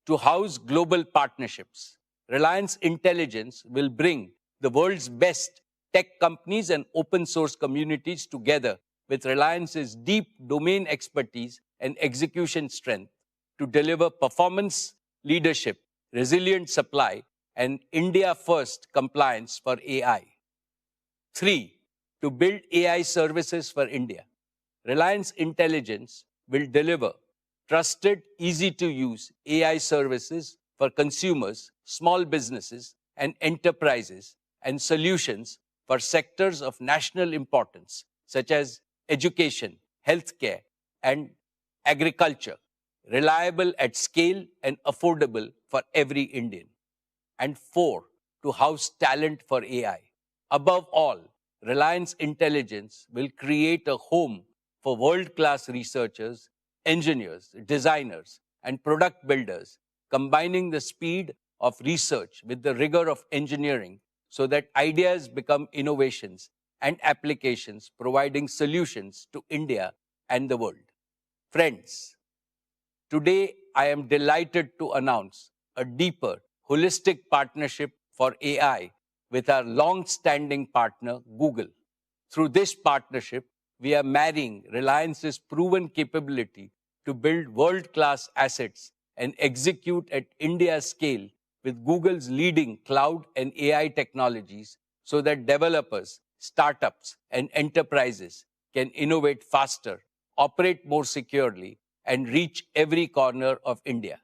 To house global partnerships. Reliance Intelligence will bring the world's best tech companies and open source communities together with Reliance's deep domain expertise and execution strength to deliver performance, leadership, resilient supply, and India-first compliance for AI. 3. To build AI services for India. Reliance Intelligence will deliver trusted, easy-to-use AI services for consumers, small businesses, and enterprises, and solutions for sectors of national importance, such as education, healthcare, and agriculture, reliable at scale and affordable for every Indian. And 4, to house talent for AI. Above all, Reliance Intelligence will create a home for world-class researchers, engineers, designers, and product builders, combining the speed of research with the rigor of engineering so that ideas become innovations and applications, providing solutions to India and the world. Friends, today I am delighted to announce a deeper, holistic partnership for AI with our long-standing partner, Google. Through this partnership, we are marrying Reliance's proven capability to build world-class assets and execute at India's scale with Google's leading cloud and AI technologies so that developers, startups, and enterprises can innovate faster, operate more securely, and reach every corner of India.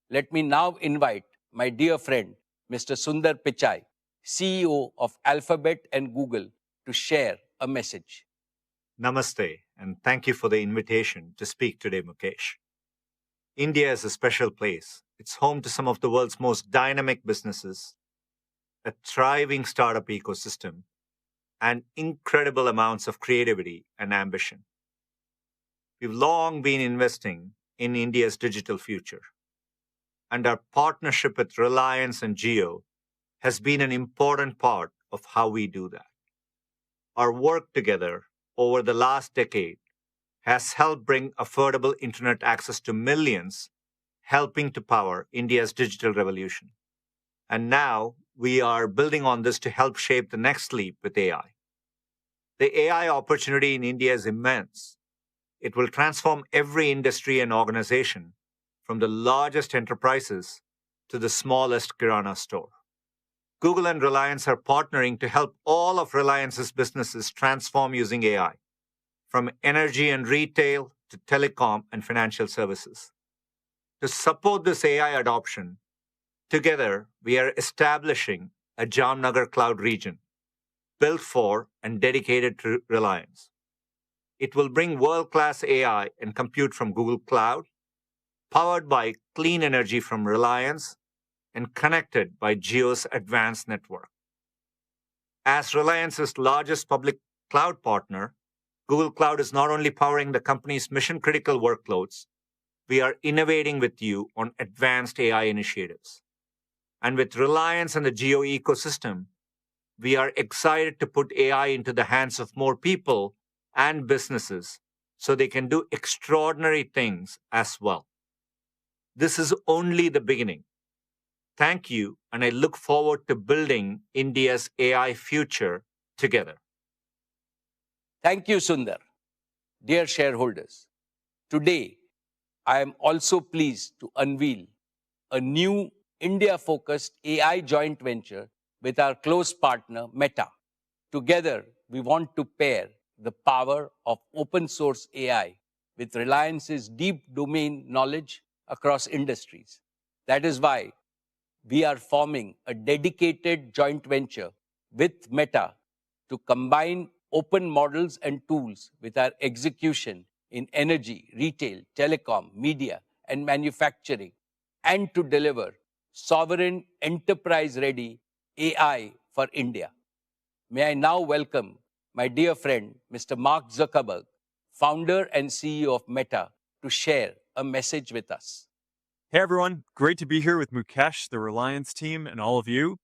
Let me now invite my dear friend, Mr. Sundar Pichai, CEO of Alphabet and Google, to share a message. Namaste, and thank you for the invitation to speak today, Mukesh. India is a special place. It's home to some of the world's most dynamic businesses, a thriving startup ecosystem, and incredible amounts of creativity and ambition. We've long been investing in India's digital future, and our partnership with Reliance and Jio has been an important part of how we do that. Our work together over the last decade has helped bring affordable internet access to millions, helping to power India's digital revolution. And now we are building on this to help shape the next leap with AI. The AI opportunity in India is immense. It will transform every industry and organization, from the largest enterprises to the smallest kirana store. Google and Reliance are partnering to help all of Reliance's businesses transform using AI, from energy and retail to telecom and financial services. To support this AI adoption, together we are establishing a Jamnagar cloud region built for and dedicated to Reliance. It will bring world-class AI and compute from Google Cloud, powered by clean energy from Reliance, and connected by Jio's advanced network. As Reliance's largest public cloud partner, Google Cloud is not only powering the company's mission-critical workloads, we are innovating with you on advanced AI initiatives. And with Reliance and the Jio ecosystem, we are excited to put AI into the hands of more people and businesses so they can do extraordinary things as well. This is only the beginning. Thank you, and I look forward to building India's AI future together. Thank you, Sundar. Dear shareholders, today I am also pleased to unveil a new India-focused AI joint venture with our close partner, Meta. Together, we want to pair the power of open source AI with Reliance's deep domain knowledge across industries. That is why we are forming a dedicated joint venture with Meta to combine open models and tools with our execution in energy, retail, telecom, media, and manufacturing, and to deliver sovereign, enterprise-ready AI for India. May I now welcome my dear friend, Mr. Mark Zuckerberg, founder and CEO of Meta, to share a message with us. Hey everyone, great to be here with Mukesh, the Reliance team, and all of you.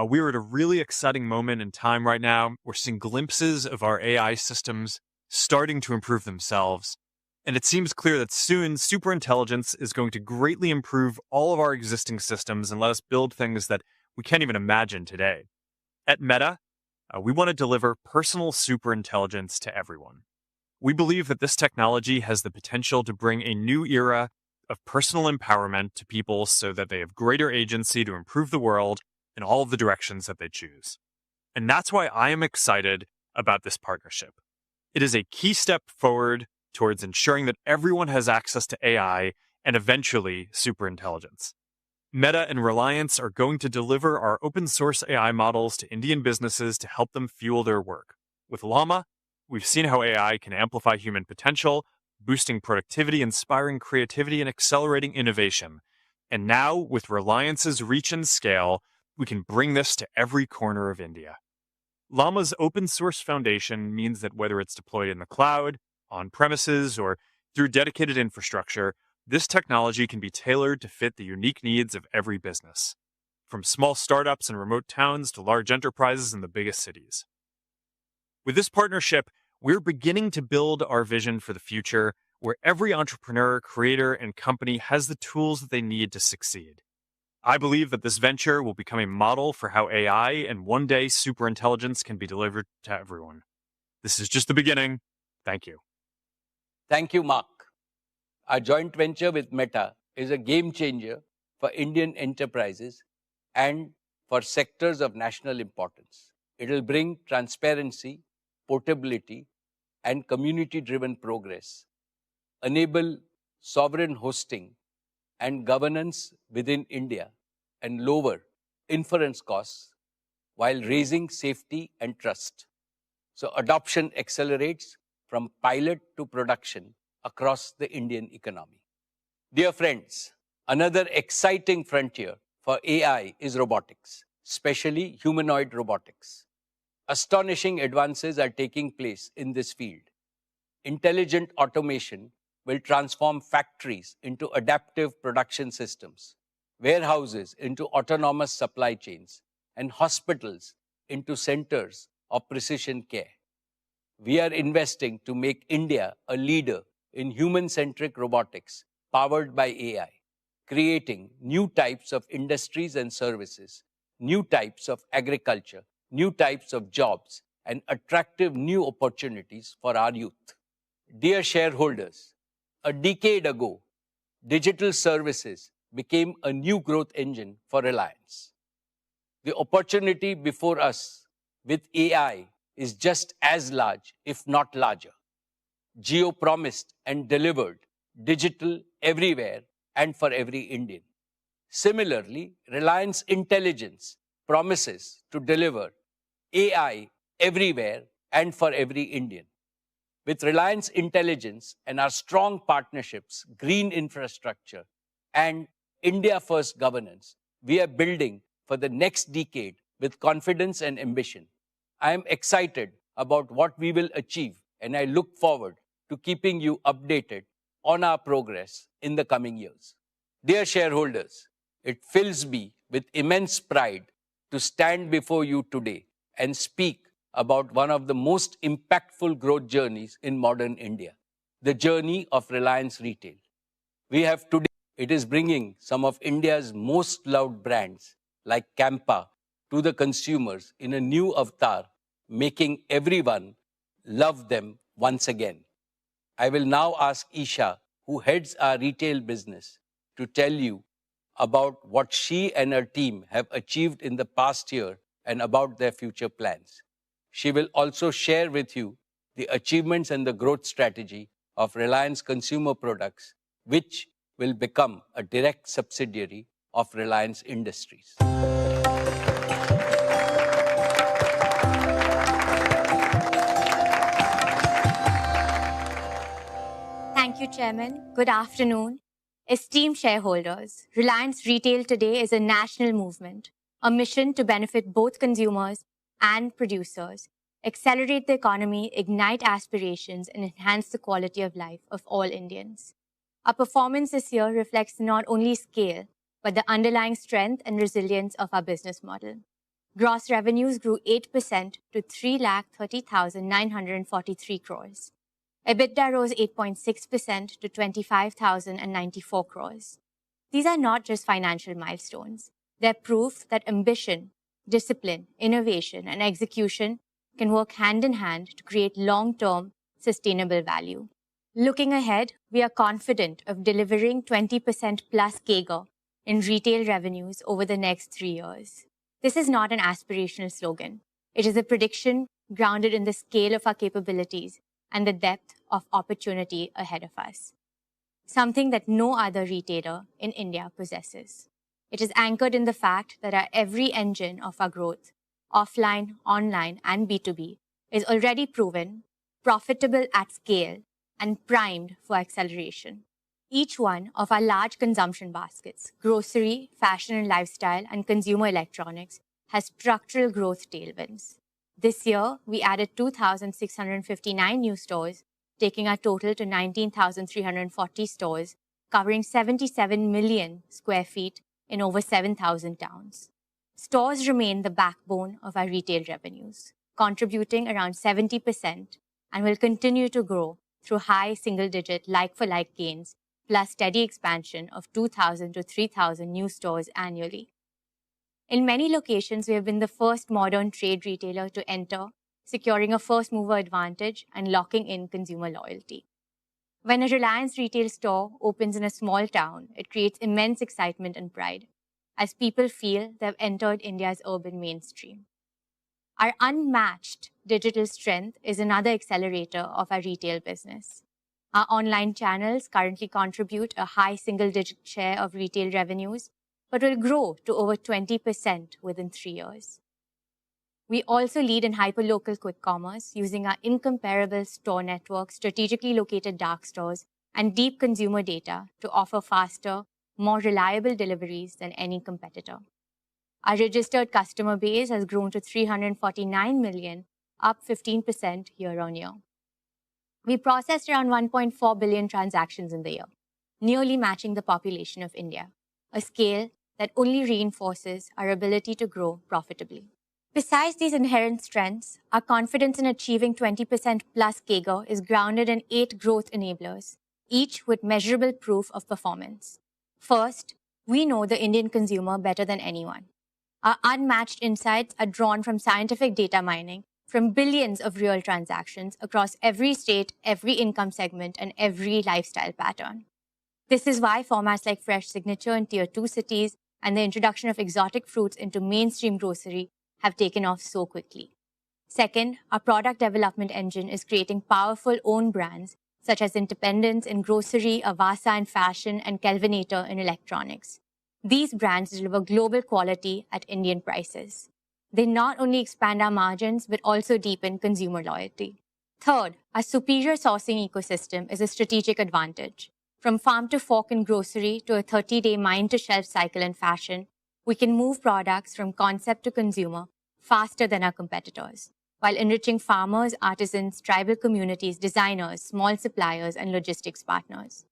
We are at a really exciting moment in time right now. We're seeing glimpses of our AI systems starting to improve themselves. And it seems clear that soon superintelligence is going to greatly improve all of our existing systems and let us build things that we can't even imagine today. At Meta, we want to deliver personal superintelligence to everyone. We believe that this technology has the potential to bring a new era of personal empowerment to people so that they have greater agency to improve the world in all of the directions that they choose. And that's why I am excited about this partnership. It is a key step forward towards ensuring that everyone has access to AI and eventually superintelligence. Meta and Reliance are going to deliver our open source AI models to Indian businesses to help them fuel their work. With Llama, we've seen how AI can amplify human potential, boosting productivity, inspiring creativity, and accelerating innovation. And now, with Reliance's reach and scale, we can bring this to every corner of India. Llama's open source foundation means that whether it's deployed in the cloud, on premises, or through dedicated infrastructure, this technology can be tailored to fit the unique needs of every business, from small startups in remote towns to large enterprises in the biggest cities. With this partnership, we're beginning to build our vision for the future where every entrepreneur, creator, and company has the tools that they need to succeed. I believe that this venture will become a model for how AI and one day superintelligence can be delivered to everyone. This is just the beginning. Thank you. Thank you, Mark. Our joint venture with Meta is a game changer for Indian enterprises and for sectors of national importance. It will bring transparency, portability, and community-driven progress, enable sovereign hosting and governance within India, and lower inference costs while raising safety and trust. So adoption accelerates from pilot to production across the Indian economy. Dear friends, another exciting frontier for AI is robotics, especially humanoid robotics. Astonishing advances are taking place in this field. Intelligent automation will transform factories into adaptive production systems, warehouses into autonomous supply chains, and hospitals into centers of precision care. We are investing to make India a leader in human-centric robotics powered by AI, creating new types of industries and services, new types of agriculture, new types of jobs, and attractive new opportunities for our youth. Dear shareholders, a decade ago, digital services became a new growth engine for Reliance. The opportunity before us with AI is just as large, if not larger. Jio promised and delivered digital everywhere and for every Indian. Similarly, Reliance Intelligence promises to deliver AI everywhere and for every Indian. With Reliance Intelligence and our strong partnerships, green infrastructure, and India First governance, we are building for the next decade with confidence and ambition. I am excited about what we will achieve, and I look forward to keeping you updated on our progress in the coming years. Dear shareholders, it fills me with immense pride to stand before you today and speak about one of the most impactful growth journeys in modern India, the journey of Reliance Retail. We have today, it is bringing some of India's most loved brands like Campa to the consumers in a new avatar, making everyone love them once again. I will now ask Isha, who heads our retail business, to tell you about what she and her team have achieved in the past year and about their future plans. She will also share with you the achievements and the growth strategy of Reliance Consumer Products, which will become a direct subsidiary of Reliance Industries. Thank you, Chairman. Good afternoon. Esteemed shareholders, Reliance Retail today is a national movement, a mission to benefit both consumers and producers. accelerate the economy, ignite aspirations, and enhance the quality of life of all Indians. Our performance this year reflects not only scale, but the underlying strength and resilience of our business model. Gross revenues grew 8% to 3,30,943 crores. EBITDA rose 8.6% to 25,094 crores. These are not just financial milestones. They're proof that ambition, discipline, innovation, and execution can work hand in hand to create long-term, sustainable value. Looking ahead, we are confident of delivering 20% plus CAGR in retail revenues over the next 3 years. This is not an aspirational slogan. It is a prediction grounded in the scale of our capabilities and the depth of opportunity ahead of us, something that no other retailer in India possesses. It is anchored in the fact that our every engine of our growth, offline, online, and B2B, is already proven, profitable at scale, and primed for acceleration. Each one of our large consumption baskets, grocery, fashion and lifestyle, and consumer electronics, has structural growth tailwinds. This year, we added 2,659 new stores, taking our total to 19,340 stores, covering 77 million square feet in over 7,000 towns. Stores remain the backbone of our retail revenues, contributing around 70% and will continue to grow through high single-digit like-for-like gains, plus steady expansion of 2,000 to 3,000 new stores annually. In many locations, we have been the first modern trade retailer to enter, securing a first-mover advantage and locking in consumer loyalty. When a Reliance retail store opens in a small town, it creates immense excitement and pride, as people feel they have entered India's urban mainstream. Our unmatched digital strength is another accelerator of our retail business. Our online channels currently contribute a high single-digit share of retail revenues, but will grow to over 20% within 3 years. We also lead in hyperlocal quick commerce using our incomparable store network, strategically located dark stores, and deep consumer data to offer faster, more reliable deliveries than any competitor. Our registered customer base has grown to 349 million, up 15% year-on-year. We processed around 1.4 billion transactions in the year, nearly matching the population of India, a scale that only reinforces our ability to grow profitably. Besides these inherent strengths, our confidence in achieving 20% plus CAGR is grounded in 8 growth enablers, each with measurable proof of performance. First, we know the Indian consumer better than anyone. Our unmatched insights are drawn from scientific data mining, from billions of real transactions across every state, every income segment, and every lifestyle pattern. This is why formats like Fresh Signature in Tier 2 cities and the introduction of exotic fruits into mainstream grocery have taken off so quickly. Second, our product development engine is creating powerful own brands such as Independence in grocery, Avasa in fashion, and Kelvinator in electronics. These brands deliver global quality at Indian prices. They not only expand our margins, but also deepen consumer loyalty. Third, our superior sourcing ecosystem is a strategic advantage. From farm to fork in grocery to a 30-day mine-to-shelf cycle in fashion, we can move products from concept to consumer faster than our competitors, while enriching farmers, artisans, tribal communities, designers, small suppliers, and logistics partners.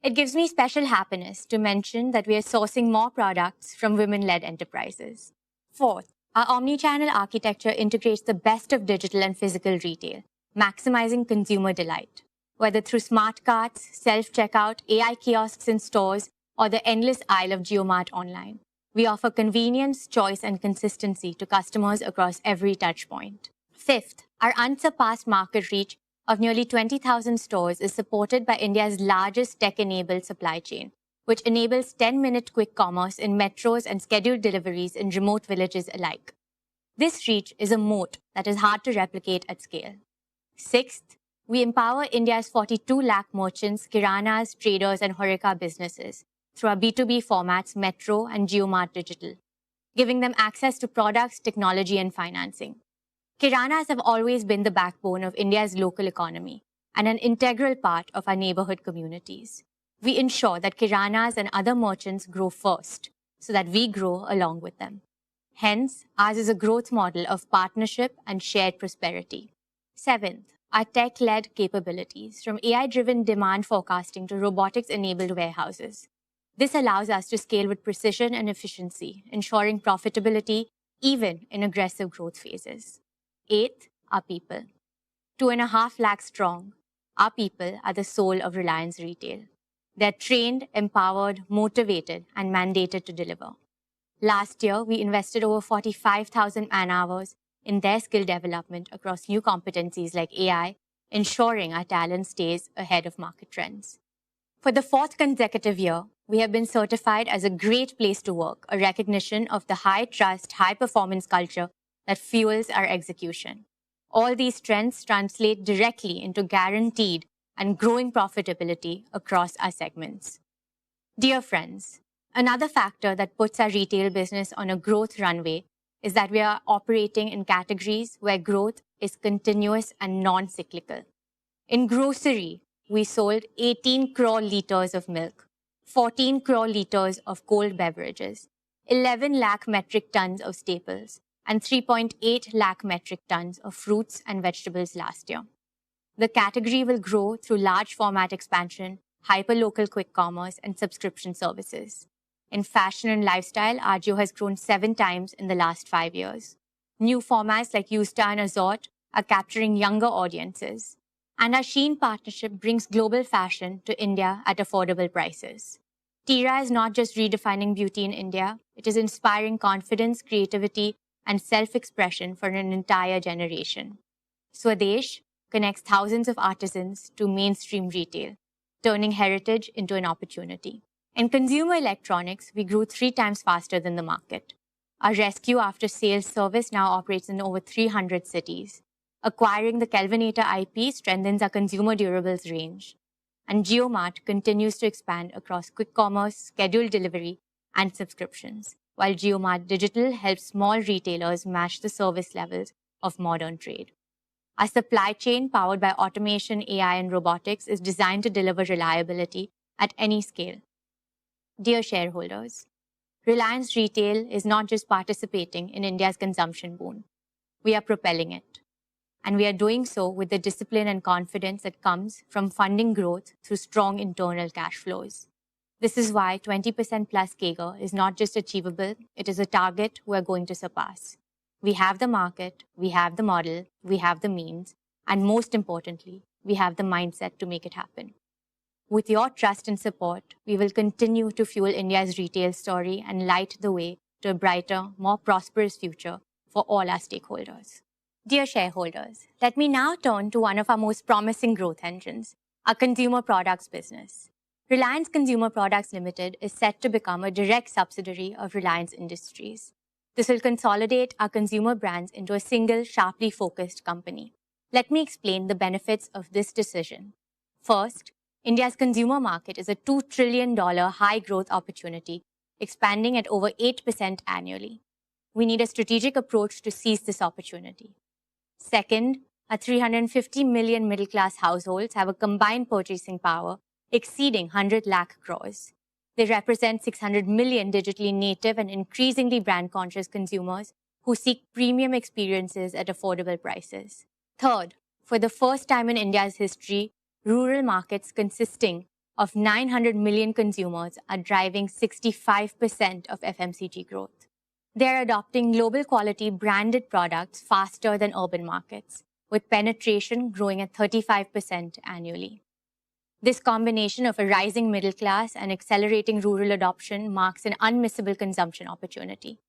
It gives me special happiness to mention that we are sourcing more products from women-led enterprises. Fourth, our omnichannel architecture integrates the best of digital and physical retail, maximizing consumer delight. Whether through smart carts, self-checkout, AI kiosks in stores, or the endless aisle of JioMart online, we offer convenience, choice, and consistency to customers across every touchpoint. Fifth, our unsurpassed market reach of nearly 20,000 stores is supported by India's largest tech-enabled supply chain, which enables 10-minute quick commerce in metros and scheduled deliveries in remote villages alike. This reach is a moat that is hard to replicate at scale. Sixth, we empower India's 42 lakh merchants, kiranas, traders, and HoReCa businesses through our B2B formats Metro and JioMart Digital, giving them access to products, technology, and financing. Kiranas have always been the backbone of India's local economy and an integral part of our neighborhood communities. We ensure that Kiranas and other merchants grow first so that we grow along with them. Hence, ours is a growth model of partnership and shared prosperity. Seventh, our tech-led capabilities, from AI-driven demand forecasting to robotics-enabled warehouses. This allows us to scale with precision and efficiency, ensuring profitability even in aggressive growth phases. Eighth, our people. 2.5 lakh strong, our people are the soul of Reliance Retail. They're trained, empowered, motivated, and mandated to deliver. Last year, we invested over 45,000 man-hours in their skill development across new competencies like AI, ensuring our talent stays ahead of market trends. For the 4th consecutive year, we have been certified as a great place to work, a recognition of the high-trust, high-performance culture that fuels our execution. All these strengths translate directly into guaranteed and growing profitability across our segments. Dear friends, another factor that puts our retail business on a growth runway is that we are operating in categories where growth is continuous and non-cyclical. In grocery, we sold 18 crore liters of milk, 14 crore liters of cold beverages, 11 lakh metric tons of staples, and 3.8 lakh metric tons of fruits and vegetables last year. The category will grow through large format expansion, hyperlocal quick commerce, and subscription services. In fashion and lifestyle, Ajio has grown 7 times in the last 5 years. New formats like Yusta and Azort are capturing younger audiences. And our Shein partnership brings global fashion to India at affordable prices. Tira is not just redefining beauty in India, it is inspiring confidence, creativity, and self-expression for an entire generation. Swadesh connects thousands of artisans to mainstream retail, turning heritage into an opportunity. In consumer electronics, we grew 3 times faster than the market. Our rescue after-sales service now operates in over 300 cities. Acquiring the Kelvinator IP strengthens our consumer durables range. And JioMart continues to expand across quick commerce, scheduled delivery, and subscriptions, while JioMart Digital helps small retailers match the service levels of modern trade. Our supply chain, powered by automation, AI, and robotics, is designed to deliver reliability at any scale. Dear shareholders, Reliance Retail is not just participating in India's consumption boom. We are propelling it. And we are doing so with the discipline and confidence that comes from funding growth through strong internal cash flows. This is why 20% plus CAGR is not just achievable, it is a target we're going to surpass. We have the market, we have the model, we have the means, and most importantly, we have the mindset to make it happen. With your trust and support, we will continue to fuel India's retail story and light the way to a brighter, more prosperous future for all our stakeholders. Dear shareholders, let me now turn to one of our most promising growth engines, our consumer products business. Reliance Consumer Products Limited is set to become a direct subsidiary of Reliance Industries. This will consolidate our consumer brands into a single, sharply focused company. Let me explain the benefits of this decision. First, India's consumer market is a $2 trillion high-growth opportunity, expanding at over 8% annually. We need a strategic approach to seize this opportunity. Second, our 350 million middle-class households have a combined purchasing power exceeding 100 lakh crores. They represent 600 million digitally native and increasingly brand-conscious consumers who seek premium experiences at affordable prices. Third, for the first time in India's history, rural markets consisting of 900 million consumers are driving 65% of FMCG growth. They are adopting global quality branded products faster than urban markets, with penetration growing at 35% annually. This combination of a rising middle class and accelerating rural adoption marks an unmissable consumption opportunity.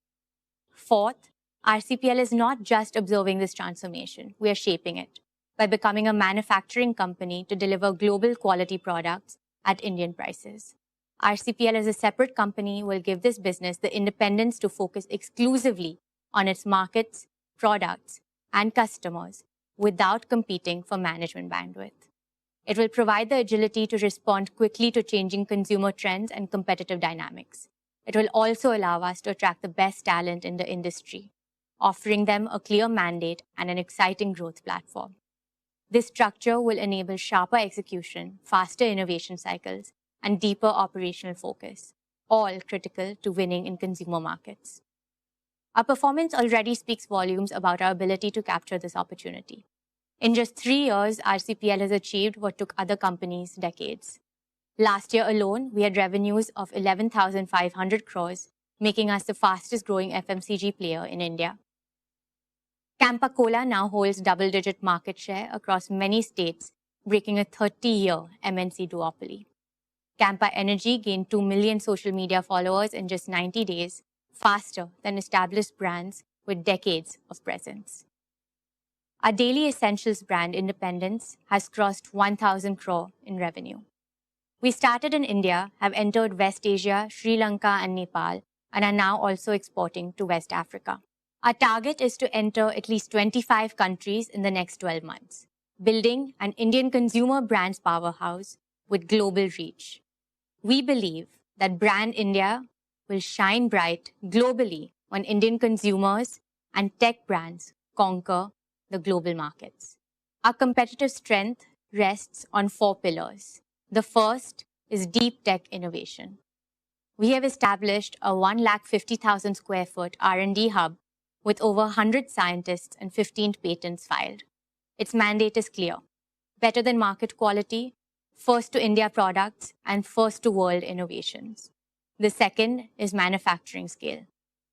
Fourth, RCPL is not just observing this transformation, we are shaping it by becoming a manufacturing company to deliver global quality products at Indian prices. RCPL as a separate company will give this business the independence to focus exclusively on its markets, products, and customers without competing for management bandwidth. It will provide the agility to respond quickly to changing consumer trends and competitive dynamics. It will also allow us to attract the best talent in the industry, offering them a clear mandate and an exciting growth platform. This structure will enable sharper execution, faster innovation cycles, and deeper operational focus, all critical to winning in consumer markets. Our performance already speaks volumes about our ability to capture this opportunity. In just 3 years, RCPL has achieved what took other companies decades. Last year alone, we had revenues of 11,500 crores, making us the fastest growing FMCG player in India. Campa Cola now holds double-digit market share across many states, breaking a 30-year MNC duopoly. Campa Energy gained 2 million social media followers in just 90 days, faster than established brands with decades of presence. Our daily essentials brand, Independence, has crossed 1,000 crore in revenue. We started in India, have entered West Asia, Sri Lanka and Nepal, and are now also exporting to West Africa. Our target is to enter at least 25 countries in the next 12 months, building an Indian consumer brands powerhouse with global reach. We believe that brand India will shine bright globally when Indian consumers and tech brands conquer the global markets. Our competitive strength rests on 4 pillars. The first is deep tech innovation. We have established a 150,000 square foot R&D hub with over 100 scientists and 15 patents filed. Its mandate is clear: better than market quality, first to India products, and first to world innovations. The second is manufacturing scale.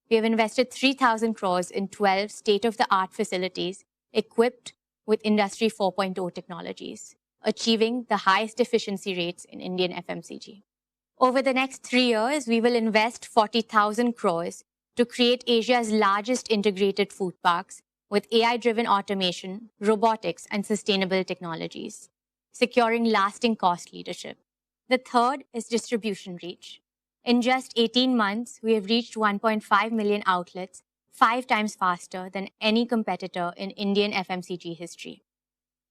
We have invested 3,000 crores in 12 state-of-the-art facilities equipped with Industry 4.0 technologies, achieving the highest efficiency rates in Indian FMCG. Over the next 3 years, we will invest 40,000 crores to create Asia's largest integrated food parks with AI-driven automation, robotics, and sustainable technologies, securing lasting cost leadership. The third is distribution reach. In just 18 months, we have reached 1.5 million outlets, 5 times faster than any competitor in Indian FMCG history.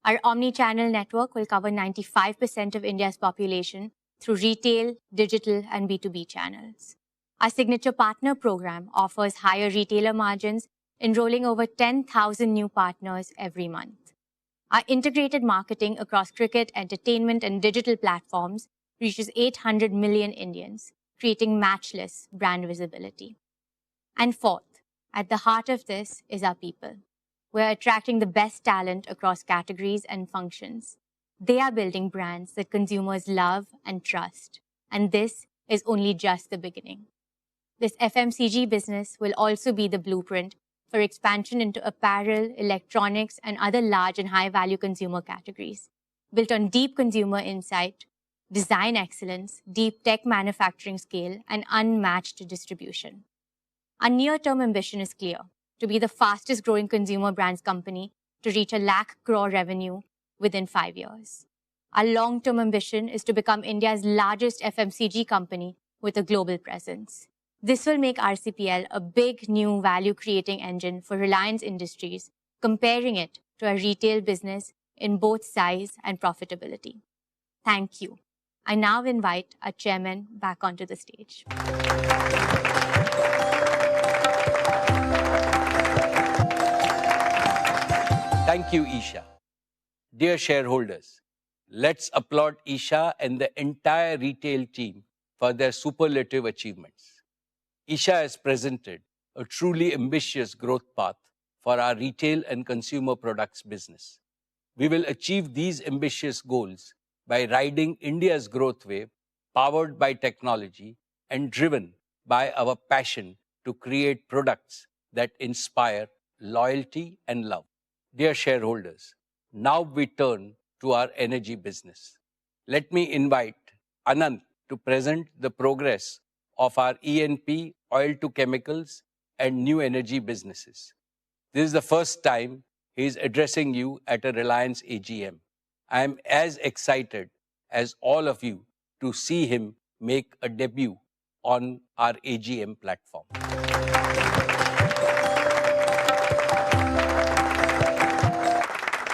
Our omni-channel network will cover 95% of India's population through retail, digital, and B2B channels. Our signature partner program offers higher retailer margins, enrolling over 10,000 new partners every month. Our integrated marketing across cricket, entertainment, and digital platforms reaches 800 million Indians, creating matchless brand visibility. And fourth, at the heart of this is our people. We're attracting the best talent across categories and functions. They are building brands that consumers love and trust. And this is only just the beginning. This FMCG business will also be the blueprint for expansion into apparel, electronics, and other large and high-value consumer categories, built on deep consumer insight, design excellence, deep tech manufacturing scale, and unmatched distribution. Our near-term ambition is clear: to be the fastest-growing consumer brands company to reach 1 lakh crore revenue within 5 years. Our long-term ambition is to become India's largest FMCG company with a global presence. This will make RCPL a big new value-creating engine for Reliance Industries, comparing it to a retail business in both size and profitability. Thank you. I now invite our chairman back onto the stage. Thank you, Isha. Dear shareholders, let's applaud Isha and the entire retail team for their superlative achievements. Isha has presented a truly ambitious growth path for our retail and consumer products business. We will achieve these ambitious goals by riding India's growth wave, powered by technology and driven by our passion to create products that inspire loyalty and love. Dear shareholders, now we turn to our energy business. Let me invite Anand to present the progress of our E&P, oil to chemicals, and new energy businesses. This is the first time he is addressing you at a Reliance AGM. I am as excited as all of you to see him make a debut on our AGM platform.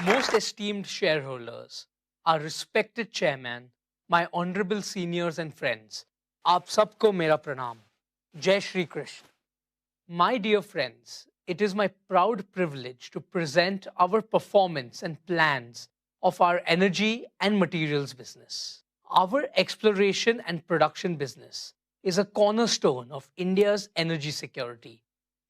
Most esteemed shareholders, our respected chairman, my honorable seniors and friends, aap sabko mera pranam. Jai Shri Krishna. My dear friends, it is my proud privilege to present our performance and plans of our energy and materials business. Our exploration and production business is a cornerstone of India's energy security,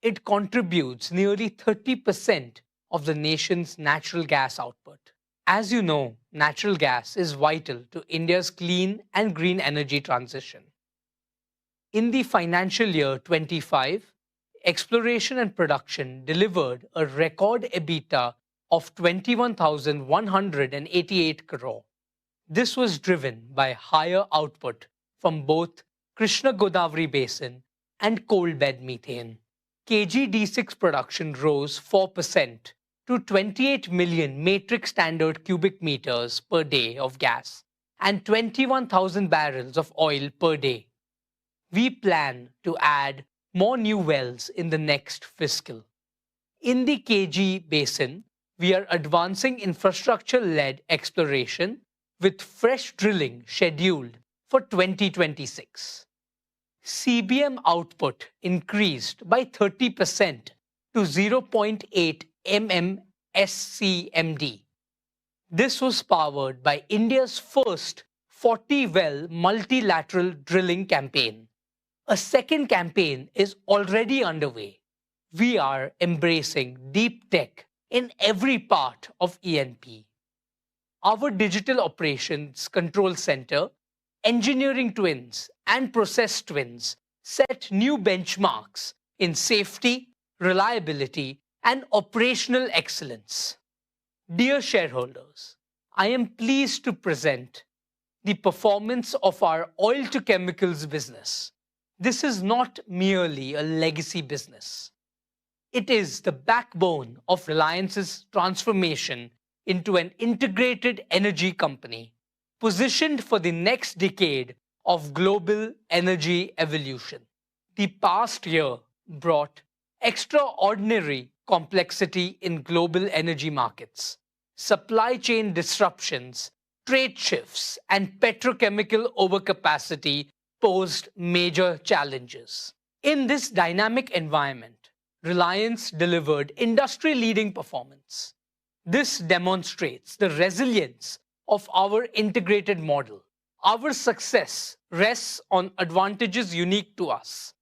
It contributes nearly 30% of the nation's natural gas output. As you know, natural gas is vital to India's clean and green energy transition. In the financial year 25, exploration and production delivered a record EBITDA of 21,188 crore. This was driven by higher output from both Krishna Godavari Basin and coal bed methane. KG-D6 production rose 4% to 28 million metric standard cubic meters per day of gas and 21,000 barrels of oil per day. We plan to add more new wells in the next fiscal. In the KG Basin, we are advancing infrastructure-led exploration with fresh drilling scheduled for 2026. CBM output increased by 30% to 0.8 MMSCMD. This was powered by India's first 40-well multilateral drilling campaign. A second campaign is already underway. We are embracing deep tech in every part of E&P. Our Digital Operations Control Center, engineering twins, and process twins set new benchmarks in safety, reliability, and operational excellence. Dear shareholders, I am pleased to present the performance of our oil to chemicals business. This is not merely a legacy business. It is the backbone of Reliance's transformation into an integrated energy company, positioned for the next decade of global energy evolution. The past year brought extraordinary complexity in global energy markets. Supply chain disruptions, trade shifts, and petrochemical overcapacity posed major challenges. In this dynamic environment, Reliance delivered industry-leading performance. This demonstrates the resilience of our integrated model. Our success rests on advantages unique to us: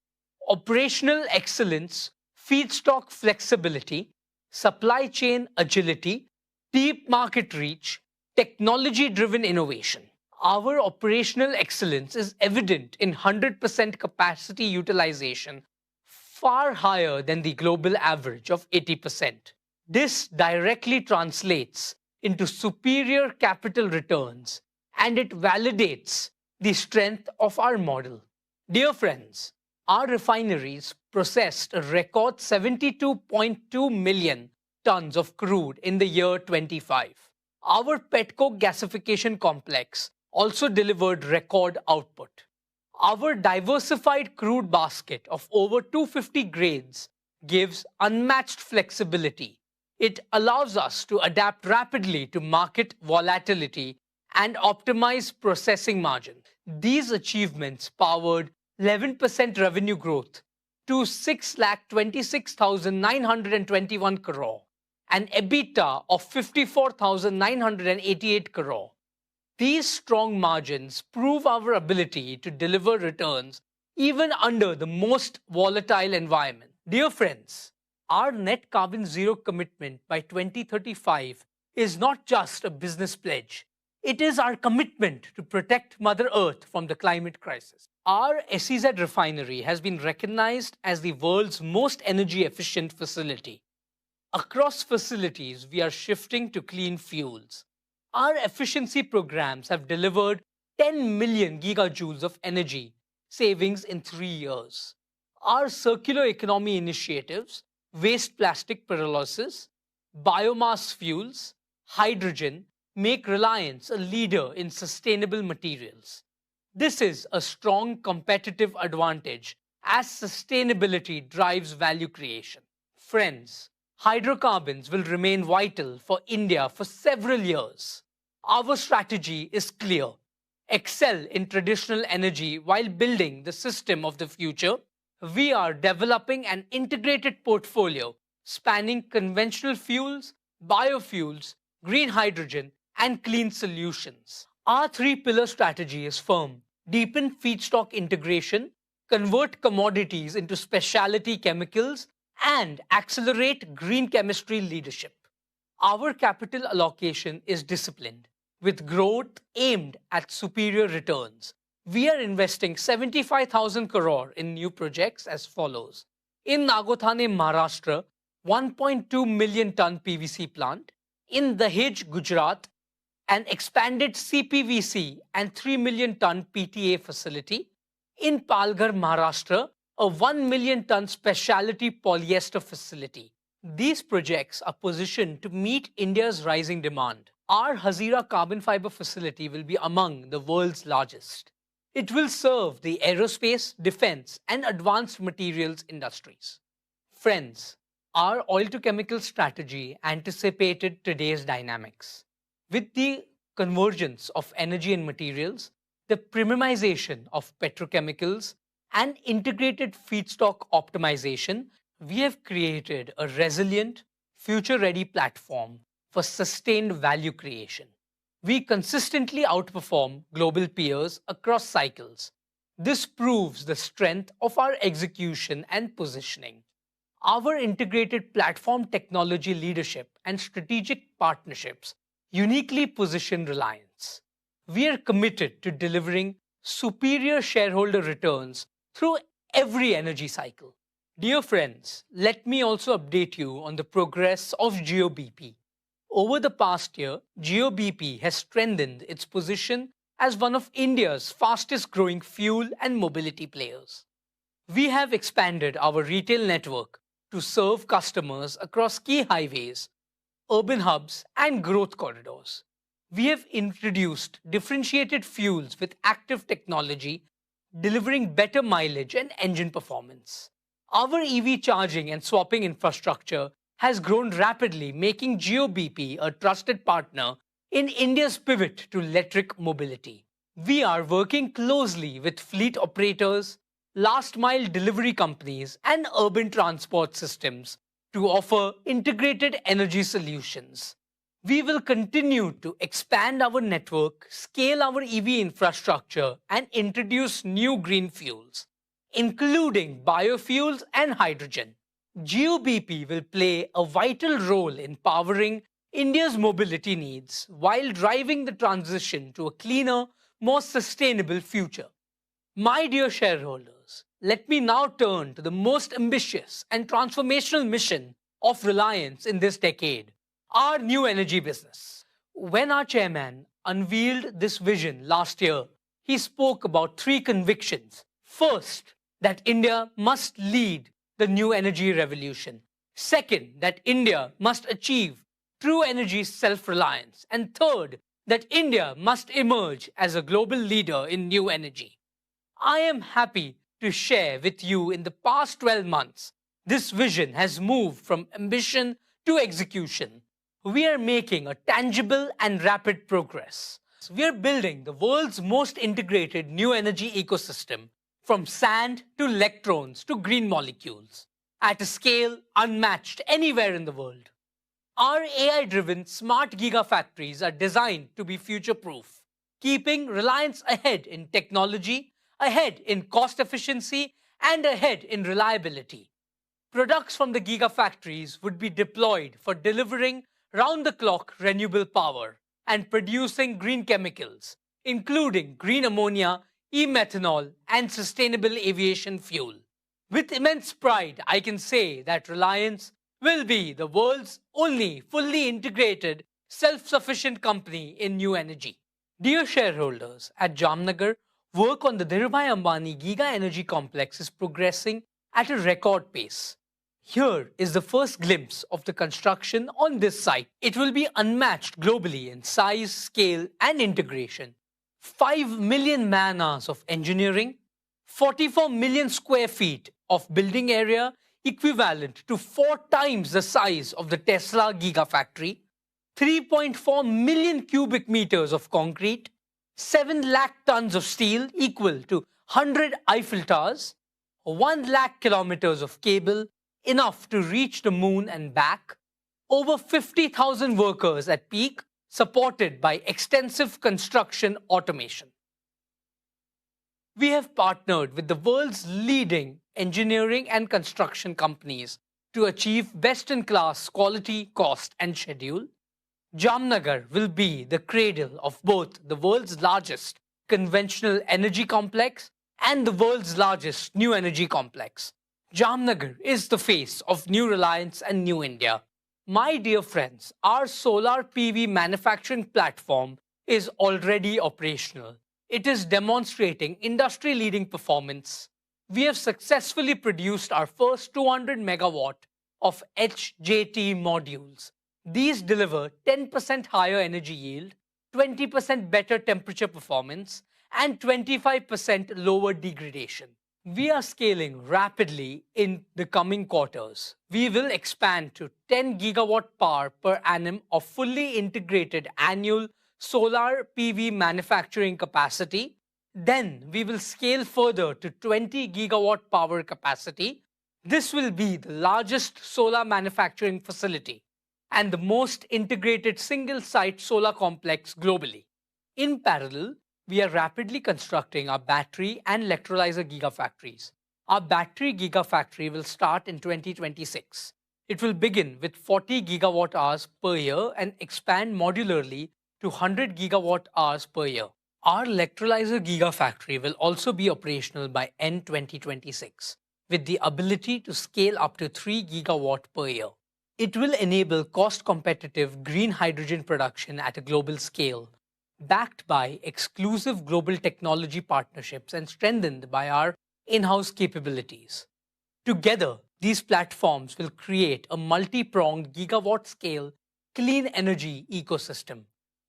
operational excellence, feedstock flexibility, supply chain agility, deep market reach, technology-driven innovation. Our operational excellence is evident in 100% capacity utilization, far higher than the global average of 80%. This directly translates into superior capital returns, and it validates the strength of our model. Dear friends, our refineries processed a record 72.2 million tons of crude in the year 25. Our petcoke gasification complex also delivered record output. Our diversified crude basket of over 250 grades gives unmatched flexibility. It allows us to adapt rapidly to market volatility and optimize processing margins. These achievements powered 11% revenue growth to 6,26,921 crore and EBITDA of 54,988 crore. These strong margins prove our ability to deliver returns even under the most volatile environment. Dear friends, our net carbon zero commitment by 2035 is not just a business pledge. It is our commitment to protect Mother Earth from the climate crisis. Our SEZ refinery has been recognized as the world's most energy efficient facility. Across facilities, we are shifting to clean fuels. Our efficiency programs have delivered 10 million gigajoules of energy savings in 3 years. Our circular economy initiatives, waste plastic pyrolysis, biomass fuels, hydrogen, make Reliance a leader in sustainable materials. This is a strong competitive advantage as sustainability drives value creation. Friends, hydrocarbons will remain vital for India for several years. Our strategy is clear: excel in traditional energy while building the system of the future. We are developing an integrated portfolio spanning conventional fuels, biofuels, green hydrogen, and clean solutions. Our three-pillar strategy is firm: deepen feedstock integration, convert commodities into specialty chemicals, and accelerate green chemistry leadership. Our capital allocation is disciplined, with growth aimed at superior returns. We are investing 75,000 crore in new projects as follows. In Nagothane, Maharashtra, 1.2 million ton PVC plant. In Dahej, Gujarat, an expanded CPVC and 3 million ton PTA facility. In Palghar, Maharashtra, a 1 million ton specialty polyester facility. These projects are positioned to meet India's rising demand. Our Hazira carbon fiber facility will be among the world's largest. It will serve the aerospace, defense, and advanced materials industries. Friends, our oil-to-chemical strategy anticipated today's dynamics. With the convergence of energy and materials, the premiumization of petrochemicals, and integrated feedstock optimization, we have created a resilient, future-ready platform for sustained value creation. We consistently outperform global peers across cycles. This proves the strength of our execution and positioning. Our integrated platform technology leadership and strategic partnerships uniquely position Reliance. We are committed to delivering superior shareholder returns through every energy cycle. Dear friends, let me also update you on the progress of GeoBP. Over the past year, GeoBP has strengthened its position as one of India's fastest growing fuel and mobility players. We have expanded our retail network to serve customers across key highways, urban hubs, and growth corridors. We have introduced differentiated fuels with active technology, delivering better mileage and engine performance. Our EV charging and swapping infrastructure has grown rapidly, making GeoBP a trusted partner in India's pivot to electric mobility. We are working closely with fleet operators, last-mile delivery companies, and urban transport systems to offer integrated energy solutions. We will continue to expand our network, scale our EV infrastructure, and introduce new green fuels, including biofuels and hydrogen. GeoBP will play a vital role in powering India's mobility needs while driving the transition to a cleaner, more sustainable future. My dear shareholders, let me now turn to the most ambitious and transformational mission of Reliance in this decade, our new energy business. When our chairman unveiled this vision last year, he spoke about three convictions. First, that India must lead the new energy revolution. Second, that India must achieve true energy self-reliance. And third, that India must emerge as a global leader in new energy. I am happy to share with you in the past 12 months, this vision has moved from ambition to execution. We are making a tangible and rapid progress. We are building the world's most integrated new energy ecosystem, from sand to electrons to green molecules, at a scale unmatched anywhere in the world. Our AI-driven smart gigafactories are designed to be future-proof, keeping Reliance ahead in technology, ahead in cost efficiency, and ahead in reliability. Products from the gigafactories would be deployed for delivering round-the-clock renewable power and producing green chemicals, including green ammonia, e-methanol, and sustainable aviation fuel. With immense pride, I can say that Reliance will be the world's only fully integrated, self-sufficient company in new energy. Dear shareholders, at Jamnagar, work on the Dhirubhai Ambani Giga Energy Complex is progressing at a record pace. Here is the first glimpse of the construction on this site. It will be unmatched globally in size, scale, and integration. 5 million man-hours of engineering, 44 million square feet of building area equivalent to 4 times the size of the Tesla Gigafactory, 3.4 million cubic meters of concrete, 7 lakh tons of steel equal to 100 Eiffel Towers, 1 lakh kilometers of cable, enough to reach the moon and back, over 50,000 workers at peak, supported by extensive construction automation. We have partnered with the world's leading engineering and construction companies to achieve best-in-class quality, cost and schedule. Jamnagar will be the cradle of both the world's largest conventional energy complex and the world's largest new energy complex. Jamnagar is the face of New Reliance and New India. My dear friends, our solar PV manufacturing platform is already operational. It is demonstrating industry-leading performance. We have successfully produced our first 200 megawatt of HJT modules. These deliver 10% higher energy yield, 20% better temperature performance, and 25% lower degradation. We are scaling rapidly in the coming quarters. We will expand to 10 gigawatt power per annum of fully integrated annual solar PV manufacturing capacity. Then we will scale further to 20 gigawatt power capacity. This will be the largest solar manufacturing facility and the most integrated single-site solar complex globally. In parallel, we are rapidly constructing our battery and electrolyzer gigafactories. Our battery gigafactory will start in 2026. It will begin with 40 gigawatt hours per year and expand modularly to 100 gigawatt hours per year. Our electrolyzer gigafactory will also be operational by end 2026, with the ability to scale up to 3 gigawatt per year. It will enable cost-competitive green hydrogen production at a global scale, backed by exclusive global technology partnerships and strengthened by our in-house capabilities. Together, these platforms will create a multi-pronged gigawatt-scale clean energy ecosystem: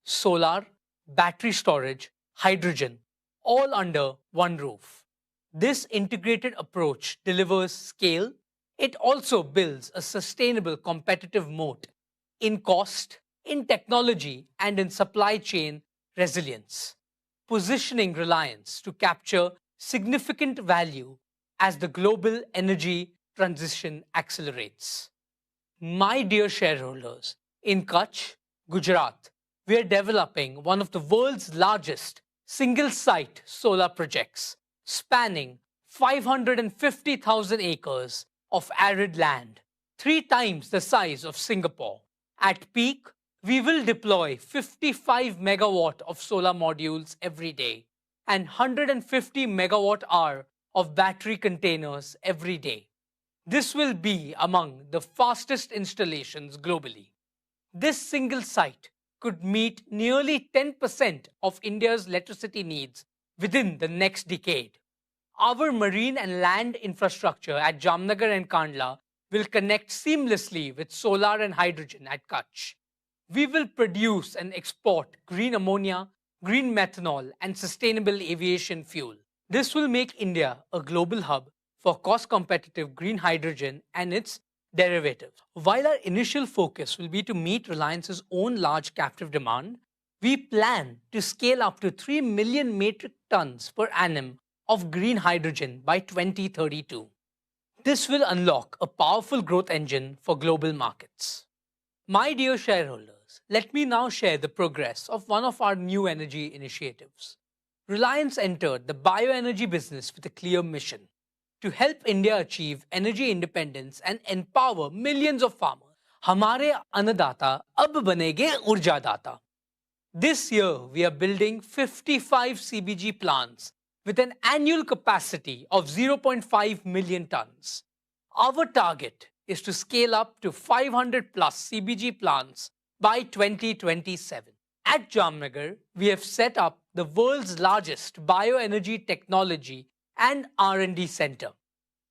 solar, battery storage, hydrogen, all under one roof. This integrated approach delivers scale. It also builds a sustainable competitive moat in cost, in technology, and in supply chain resilience, positioning Reliance to capture significant value as the global energy transition accelerates. My dear shareholders, in Kutch, Gujarat, we are developing one of the world's largest single-site solar projects, spanning 550,000 acres of arid land, 3 times the size of Singapore. At peak, we will deploy 55 megawatt of solar modules every day and 150 megawatt hour of battery containers every day. This will be among the fastest installations globally. This single site could meet nearly 10% of India's electricity needs within the next decade. Our marine and land infrastructure at Jamnagar and Kandla will connect seamlessly with solar and hydrogen at Kutch. We will produce and export green ammonia, green methanol, and sustainable aviation fuel. This will make India a global hub for cost-competitive green hydrogen and its derivatives. While our initial focus will be to meet Reliance's own large captive demand, we plan to scale up to 3 million metric tons per annum of green hydrogen by 2032. This will unlock a powerful growth engine for global markets. My dear shareholders, let me now share the progress of one of our new energy initiatives. Reliance entered the bioenergy business with a clear mission: to help India achieve energy independence and empower millions of farmers. Hamare annadata ab banege urjadata. This year, we are building 55 CBG plants with an annual capacity of 0.5 million tons. Our target is to scale up to 500 plus CBG plants by 2027. At Jamnagar, we have set up the world's largest bioenergy technology and R&D center.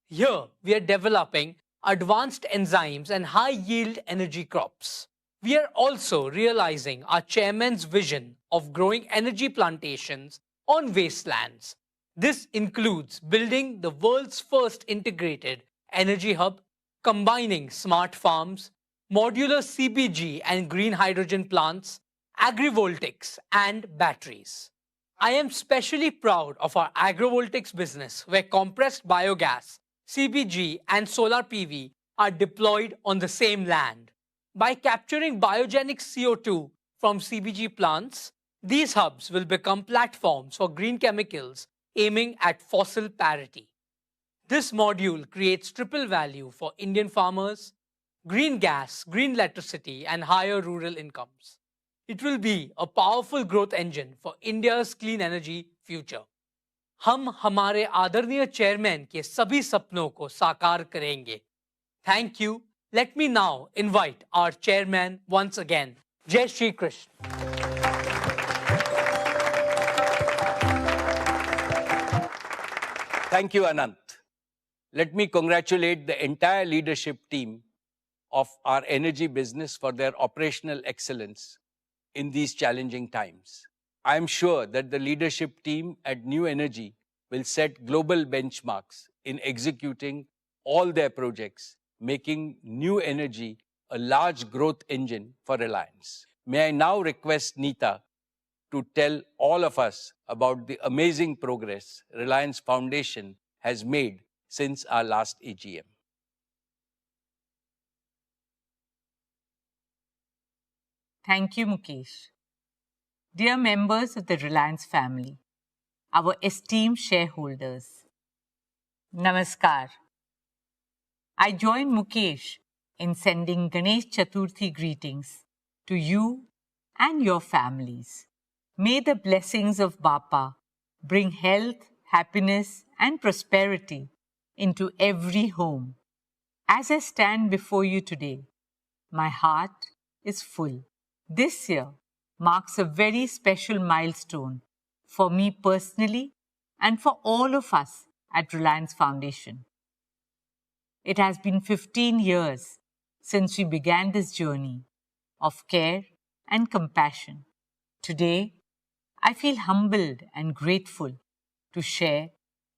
Here, we are developing advanced enzymes and high-yield energy crops. We are also realizing our chairman's vision of growing energy plantations on wastelands. This includes building the world's first integrated energy hub, combining smart farms, modular CBG and green hydrogen plants, agrivoltaics, and batteries. I am especially proud of our agrovoltaics business, where compressed biogas, CBG, and solar PV are deployed on the same land. By capturing biogenic CO2 from CBG plants, these hubs will become platforms for green chemicals aiming at fossil parity. This module creates triple value for Indian farmers, green gas, green electricity, and higher rural incomes. It will be a powerful growth engine for India's clean energy future. हम हमारे आदरणीय chairman के सभी सपनों को साकार करेंगे. Thank you. Let me now invite our chairman once again. Jai Shri Krishna. Thank you, Anant. Let me congratulate the entire leadership team of our energy business for their operational excellence in these challenging times. I am sure that the leadership team at New Energy will set global benchmarks in executing all their projects, making New Energy a large growth engine for Reliance. May I now request Neeta to tell all of us about the amazing progress Reliance Foundation has made since our last AGM. Thank you, Mukesh. Dear members of the Reliance family, our esteemed shareholders, Namaskar. I join Mukesh in sending Ganesh Chaturthi greetings to you and your families. May the blessings of Bapa bring health, happiness, and prosperity into every home. As I stand before you today, my heart is full. This year marks a very special milestone for me personally and for all of us at Reliance Foundation. It has been 15 years since we began this journey of care and compassion. Today, I feel humbled and grateful to share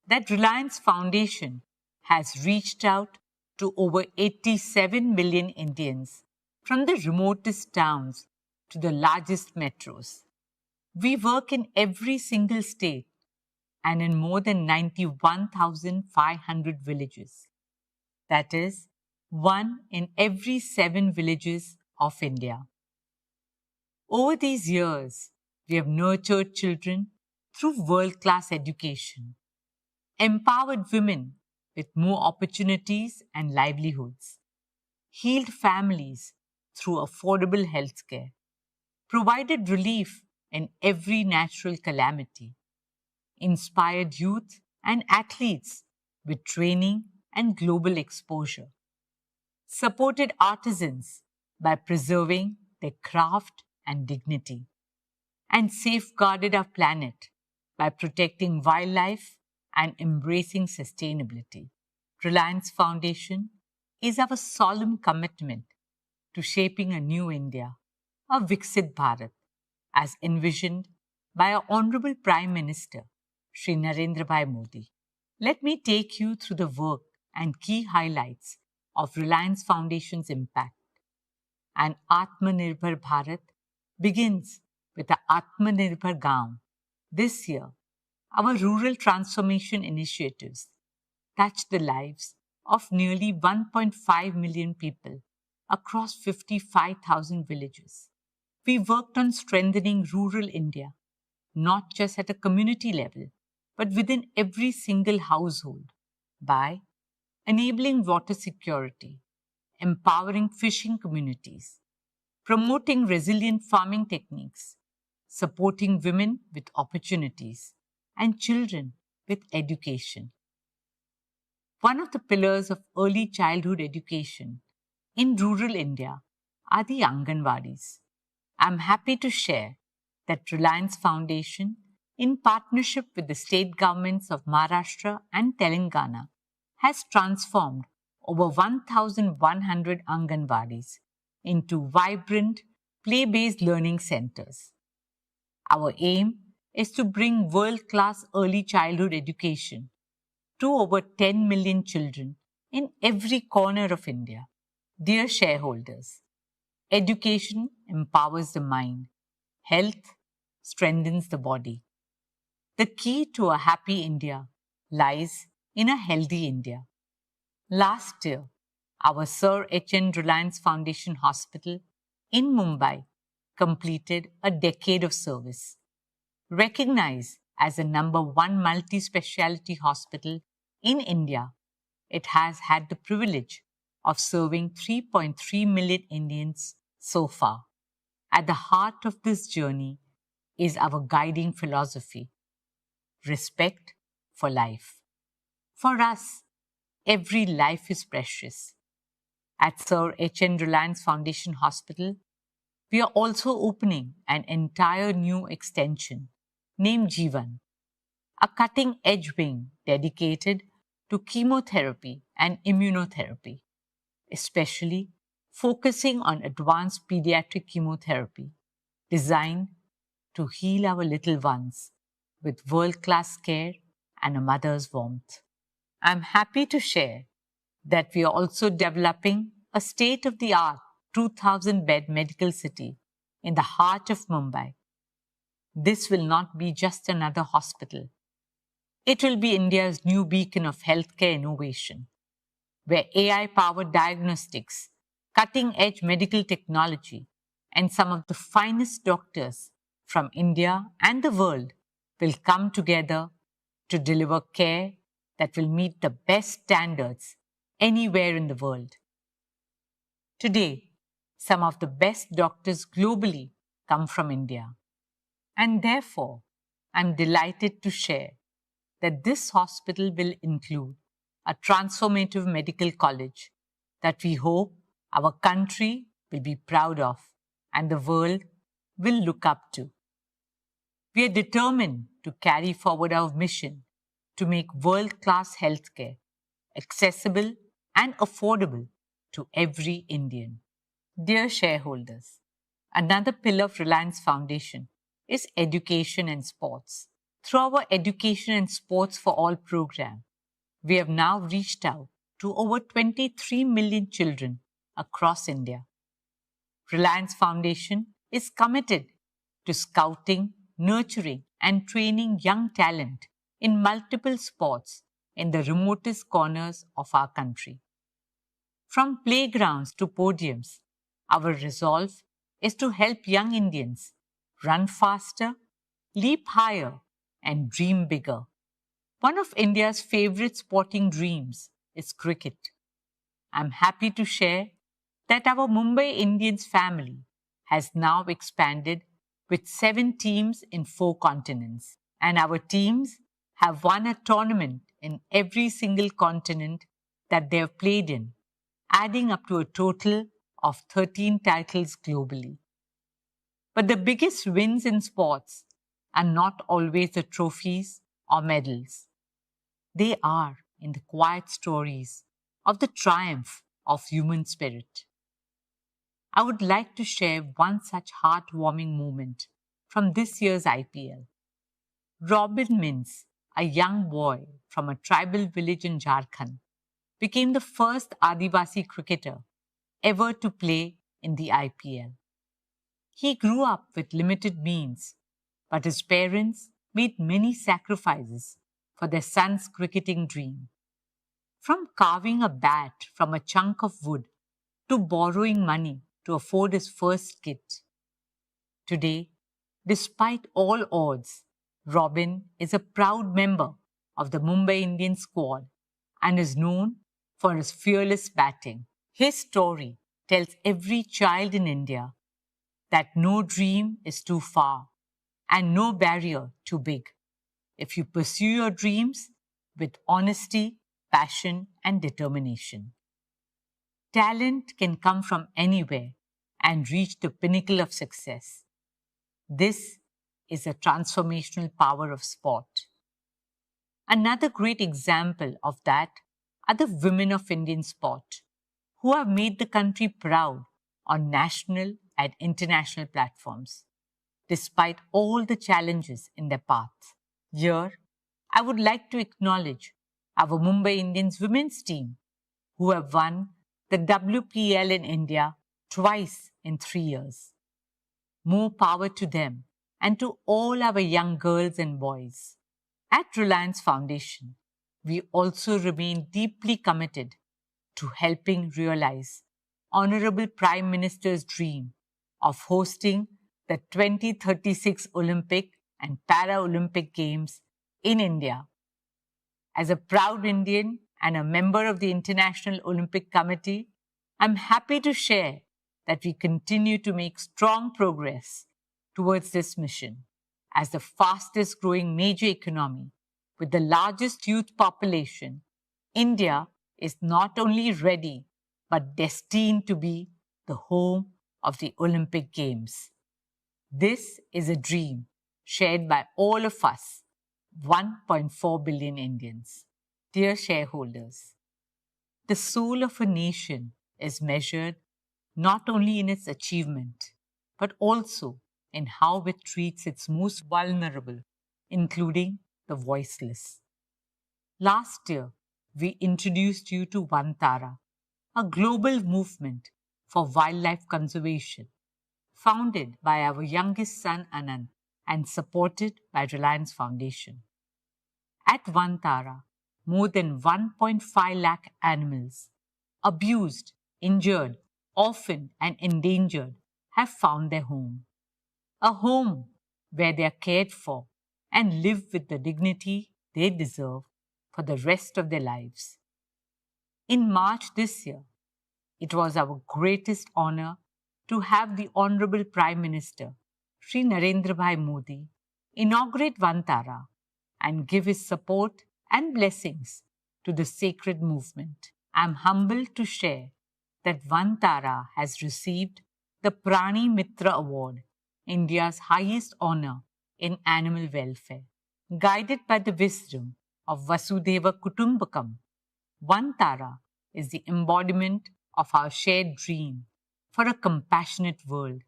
that Reliance Foundation has reached out to over 87 million Indians from the remotest towns to the largest metros. We work in every single state and in more than 91,500 villages. That is, 1 in every 7 villages of India. Over these years, we have nurtured children through world-class education, empowered women with more opportunities and livelihoods, healed families through affordable healthcare, provided relief in every natural calamity, inspired youth and athletes with training and global exposure, supported artisans by preserving their craft and dignity, and safeguarded our planet by protecting wildlife and embracing sustainability. Reliance Foundation is our solemn commitment to shaping a new India, a Viksit Bharat, as envisioned by our Honorable Prime Minister, Shri Narendra Bhai Modi. Let me take you through the work and key highlights of Reliance Foundation's impact. An Atmanirbhar Bharat begins with the Atmanirbhar Gaon. This year, our rural transformation initiatives touch the lives of nearly 1.5 million people across 55,000 villages. We worked on strengthening rural India, not just at a community level, but within every single household by enabling water security, empowering fishing communities, promoting resilient farming techniques, supporting women with opportunities, and children with education. One of the pillars of early childhood education in rural India are the Anganwadis. I'm happy to share that Reliance Foundation, in partnership with the state governments of Maharashtra and Telangana, has transformed over 1,100 Anganwadis into vibrant, play-based learning centers. Our aim is to bring world-class early childhood education to over 10 million children in every corner of India. Dear shareholders, education empowers the mind. Health strengthens the body. The key to a happy India lies in a healthy India. Last year, our Sir H.N. Reliance Foundation Hospital in Mumbai completed a decade of service. Recognized as the #1 multi-speciality hospital in India it has had the privilege of serving 3.3 million Indians so far. At the heart of this journey is our guiding philosophy: respect for life. For us, every life is precious. At Sir H.N. Reliance Foundation Hospital, we are also opening an entire new extension named Jeevan, a cutting-edge wing dedicated to chemotherapy and immunotherapy, especially focusing on advanced pediatric chemotherapy designed to heal our little ones with world-class care and a mother's warmth. I'm happy to share that we are also developing a state-of-the-art 2,000-bed medical city in the heart of Mumbai. This will not be just another hospital. It will be India's new beacon of healthcare innovation, where AI-powered diagnostics, cutting-edge medical technology, and some of the finest doctors from India and the world will come together to deliver care that will meet the best standards anywhere in the world. Today, some of the best doctors globally come from India. And therefore, I'm delighted to share that this hospital will include a transformative medical college that we hope our country will be proud of and the world will look up to. We are determined to carry forward our mission to make world-class healthcare accessible and affordable to every Indian. Dear shareholders, another pillar of Reliance Foundation is education and sports. Through our Education and Sports for All program, we have now reached out to over 23 million children across India. Reliance Foundation is committed to scouting, nurturing, and training young talent in multiple sports in the remotest corners of our country. From playgrounds to podiums, our resolve is to help young Indians run faster, leap higher, and dream bigger. One of India's favorite sporting dreams is cricket. I'm happy to share that our Mumbai Indians family has now expanded with 7 teams in 4 continents, and our teams have won a tournament in every single continent that they have played in, adding up to a total of 13 titles globally. But the biggest wins in sports are not always the trophies or medals. They are in the quiet stories of the triumph of human spirit. I would like to share one such heartwarming moment from this year's IPL. Robin Mins, a young boy from a tribal village in Jharkhand, became the first Adivasi cricketer ever to play in the IPL. He grew up with limited means, but his parents made many sacrifices for their son's cricketing dream. From carving a bat from a chunk of wood to borrowing money to afford his first kit. Today, despite all odds, Robin is a proud member of the Mumbai Indians squad and is known for his fearless batting. His story tells every child in India that no dream is too far and no barrier too big if you pursue your dreams with honesty, passion, and determination. Talent can come from anywhere and reach the pinnacle of success. This is the transformational power of sport. Another great example of that are the women of Indian sport, who have made the country proud on national and international platforms, despite all the challenges in their path. Here, I would like to acknowledge our Mumbai Indians women's team, who have won the WPL in India twice in 3 years. More power to them and to all our young girls and boys. At Reliance Foundation, we also remain deeply committed to helping realize Honorable Prime Minister's dream of hosting the 2036 Olympic and Paralympic Games in India. As a proud Indian and a member of the International Olympic Committee, I'm happy to share that we continue to make strong progress towards this mission. As the fastest growing major economy with the largest youth population, India is not only ready but destined to be the home of the Olympic Games. This is a dream shared by all of us, 1.4 billion Indians. Dear shareholders, the soul of a nation is measured not only in its achievement, but also in how it treats its most vulnerable, including the voiceless. Last year, we introduced you to Vantara, a global movement for wildlife conservation, founded by our youngest son Anand and supported by Reliance Foundation. At Vantara, more than 1.5 lakh animals, abused, injured, orphaned, and endangered, have found their home. A home where they are cared for and live with the dignity they deserve for the rest of their lives. In March this year, it was our greatest honor to have the Honorable Prime Minister, Sri Narendra Bhai Modi, inaugurate Vantara and give his support and blessings to the sacred movement. I am humbled to share that Vantara has received the Prani Mitra Award, India's highest honor in animal welfare. Guided by the wisdom of Vasudhaiva Kutumbakam, Vantara is the embodiment of our shared dream for a compassionate world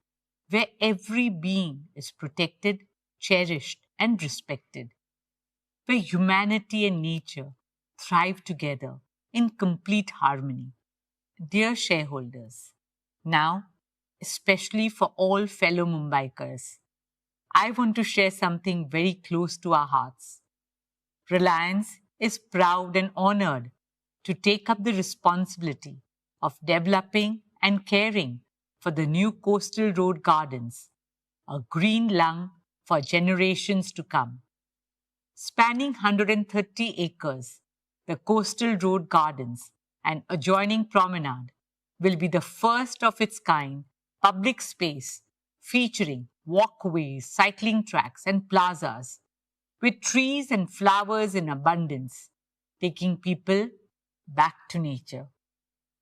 where every being is protected, cherished, and respected, where humanity and nature thrive together in complete harmony. Dear shareholders, now, especially for all fellow Mumbaikars, I want to share something very close to our hearts. Reliance is proud and honored to take up the responsibility of developing and caring for the new coastal road gardens, a green lung for generations to come. Spanning 130 acres, the coastal road gardens and adjoining promenade will be the first of its kind public space featuring walkways, cycling tracks, and plazas with trees and flowers in abundance, taking people back to nature.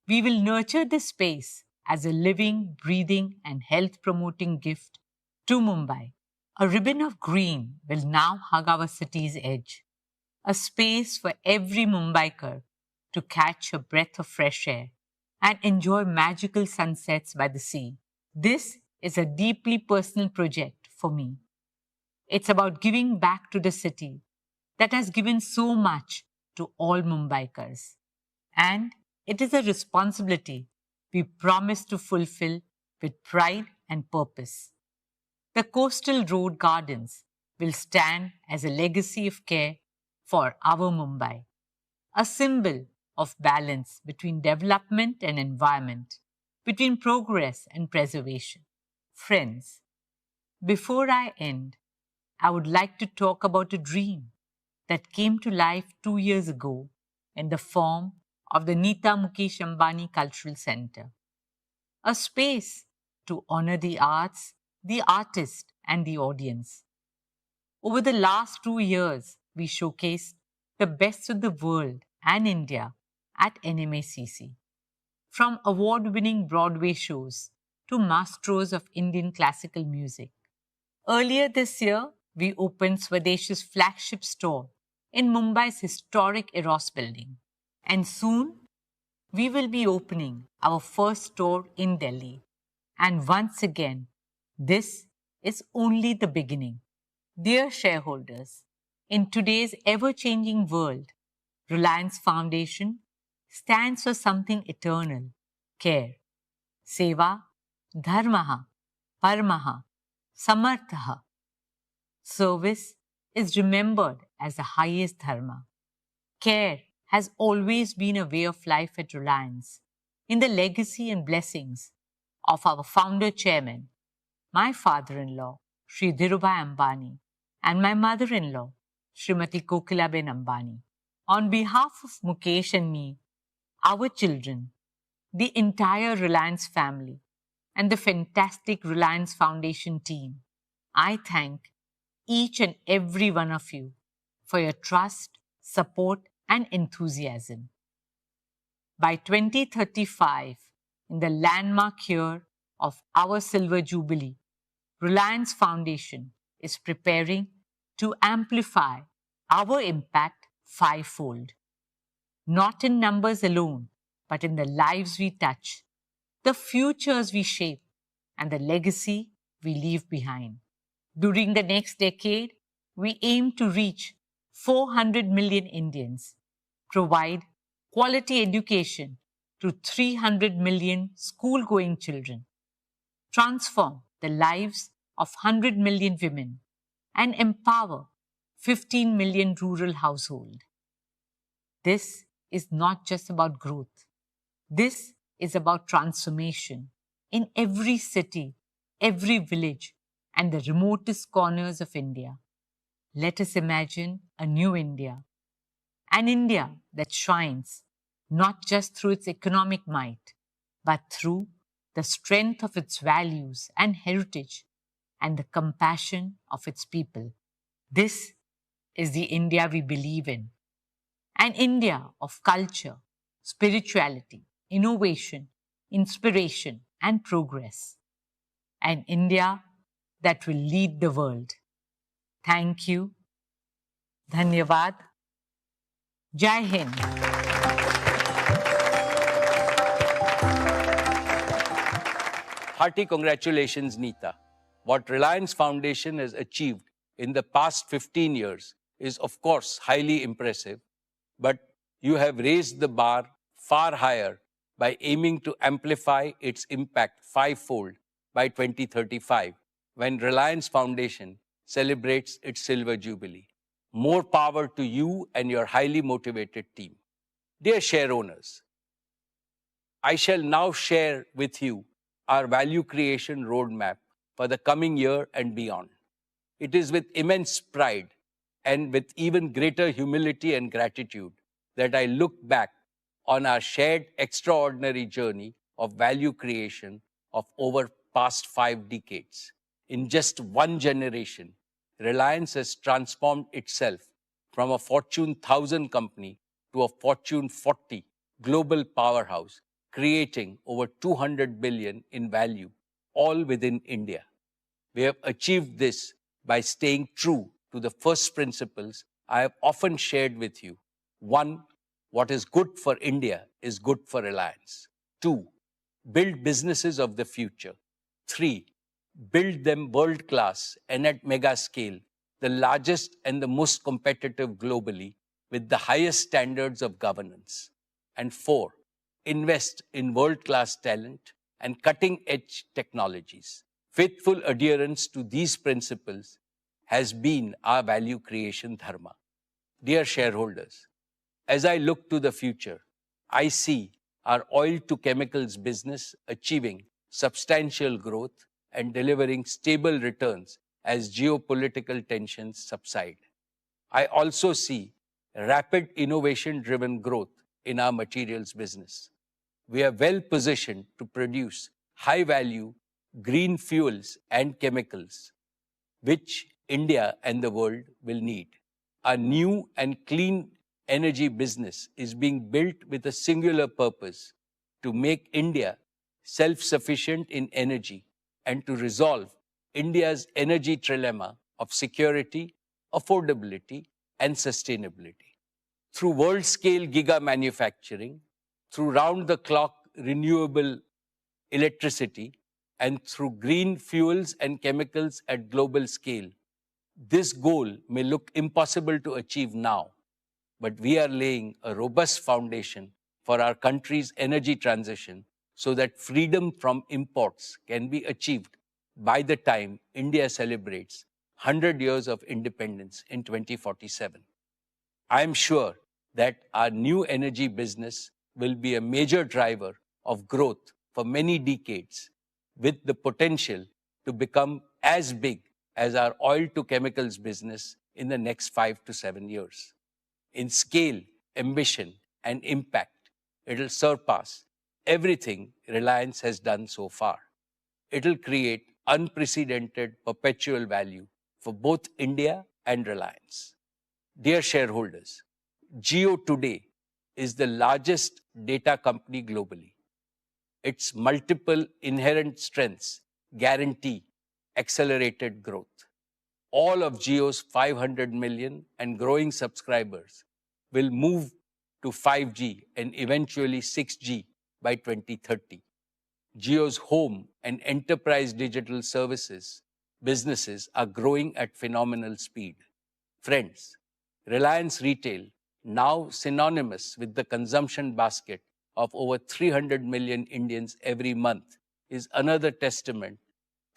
We will nurture this space as a living, breathing, and health-promoting gift to Mumbai. A ribbon of green will now hug our city's edge, a space for every Mumbaiker to catch a breath of fresh air and enjoy magical sunsets by the sea. This is a deeply personal project for me. It's about giving back to the city that has given so much to all Mumbaikars. And it is a responsibility we promise to fulfill with pride and purpose. The coastal road gardens will stand as a legacy of care for our Mumbai, a symbol of balance between development and environment, between progress and preservation. Friends, before I end, I would like to talk about a dream that came to life 2 years ago in the form of the Nita Mukesh Ambani Cultural Center, a space to honor the arts, the artist, and the audience. Over the last 2 years, we showcased the best of the world and India at NMACC. From award-winning Broadway shows to masters of Indian classical music. Earlier this year, we opened Swadesh's flagship store in Mumbai's historic Eros building. And soon, we will be opening our first store in Delhi. And once again, this is only the beginning. Dear shareholders, in today's ever-changing world, Reliance Foundation stands for something eternal, care. Seva, dharmaha, paramaha, samarthaha. Service is remembered as the highest dharma. Care has always been a way of life at Reliance, in the legacy and blessings of our founder chairman, my father-in-law, Sri Dhirubhai Ambani, and my mother-in-law, Srimati Kokilaben Ambani. On behalf of Mukesh and me, our children, the entire Reliance family, and the fantastic Reliance Foundation team, I thank each and every one of you for your trust, support, and enthusiasm. By 2035, in the landmark year of our Silver Jubilee, Reliance Foundation is preparing to amplify our impact fivefold. Not in numbers alone, but in the lives we touch, the futures we shape, and the legacy we leave behind. During the next decade, we aim to reach 400 million Indians, provide quality education to 300 million school-going children, transform the lives of 100 million women, and empower 15 million rural households. This is not just about growth. This is about transformation in every city, every village, and the remotest corners of India. Let us imagine a new India, an India that shines not just through its economic might, but through the strength of its values and heritage and the compassion of its people. This is the India we believe in, an India of culture, spirituality, innovation, inspiration, and progress. An India that will lead the world. Thank you. Dhanyavad. Jai Hind. Hearty congratulations, Neeta. What Reliance Foundation has achieved in the past 15 years is, of course, highly impressive, but you have raised the bar far higher by aiming to amplify its impact fivefold by 2035, when Reliance Foundation celebrates its Silver Jubilee. More power to you and your highly motivated team. Dear share owners, I shall now share with you our value creation roadmap for the coming year and beyond. It is with immense pride and with even greater humility and gratitude that I look back on our shared extraordinary journey of value creation of over past 5 decades. In just one generation, Reliance has transformed itself from a Fortune 1000 company to a Fortune 40 global powerhouse, creating over 200 billion in value, all within India. We have achieved this by staying true to the first principles I have often shared with you. 1, what is good for India is good for Reliance. 2, build businesses of the future. 3, build them world-class and at mega scale, the largest and the most competitive globally, with the highest standards of governance. And 4, invest in world-class talent and cutting-edge technologies. Faithful adherence to these principles has been our value creation dharma. Dear shareholders, as I look to the future, I see our oil to chemicals business achieving substantial growth and delivering stable returns as geopolitical tensions subside. I also see rapid innovation-driven growth in our materials business. We are well positioned to produce high-value green fuels and chemicals, which India and the world will need. Our new and clean energy business is being built with a singular purpose: to make India self-sufficient in energy and to resolve India's energy trilemma of security, affordability, and sustainability. Through world-scale giga manufacturing, through round-the-clock renewable electricity, and through green fuels and chemicals at global scale, this goal may look impossible to achieve now, but we are laying a robust foundation for our country's energy transition so that freedom from imports can be achieved by the time India celebrates 100 years of independence in 2047. I am sure that our new energy business will be a major driver of growth for many decades, with the potential to become as big as our oil to chemicals business in the next 5 to 7 years. In scale, ambition, and impact, it'll surpass everything Reliance has done so far. It'll create unprecedented perpetual value for both India and Reliance. Dear shareholders, Jio today is the largest data company globally. Its multiple inherent strengths guarantee accelerated growth. All of Jio's 500 million and growing subscribers will move to 5G and eventually 6G by 2030. Jio's home and enterprise digital services businesses are growing at phenomenal speed. Friends, Reliance Retail, now synonymous with the consumption basket of over 300 million Indians every month, is another testament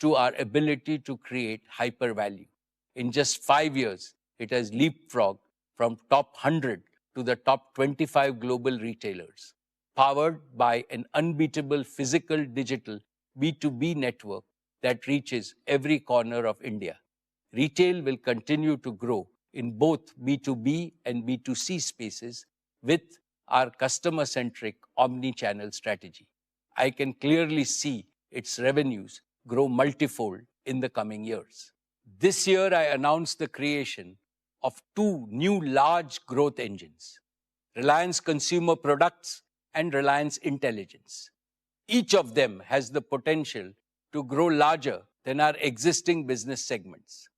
to our ability to create hyper value. In just 5 years, it has leapfrogged from top 100 to the top 25 global retailers, powered by an unbeatable physical digital B2B network that reaches every corner of India. Retail will continue to grow in both B2B and B2C spaces with our customer-centric omni-channel strategy. I can clearly see its revenues grow multifold in the coming years. This year, I announced the creation of two new large growth engines, Reliance Consumer Products and Reliance Intelligence. Each of them has the potential to grow larger than our existing business segments.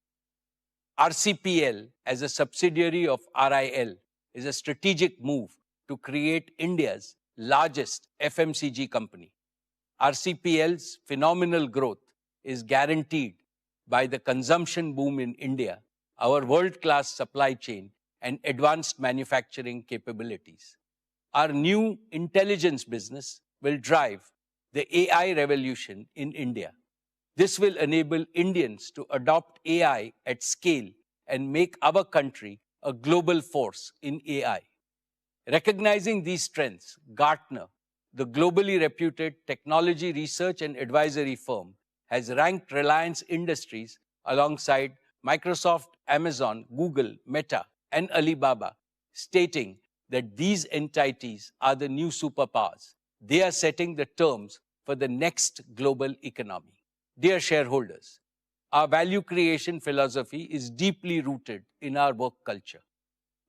RCPL, as a subsidiary of RIL, is a strategic move to create India's largest FMCG company. RCPL's phenomenal growth is guaranteed by the consumption boom in India, our world-class supply chain, and advanced manufacturing capabilities. Our new intelligence business will drive the AI revolution in India. This will enable Indians to adopt AI at scale and make our country a global force in AI. Recognizing these strengths, Gartner, the globally reputed technology research and advisory firm, has ranked Reliance Industries alongside Microsoft, Amazon, Google, Meta, and Alibaba, stating that these entities are the new superpowers. They are setting the terms for the next global economy. Dear shareholders, our value creation philosophy is deeply rooted in our work culture.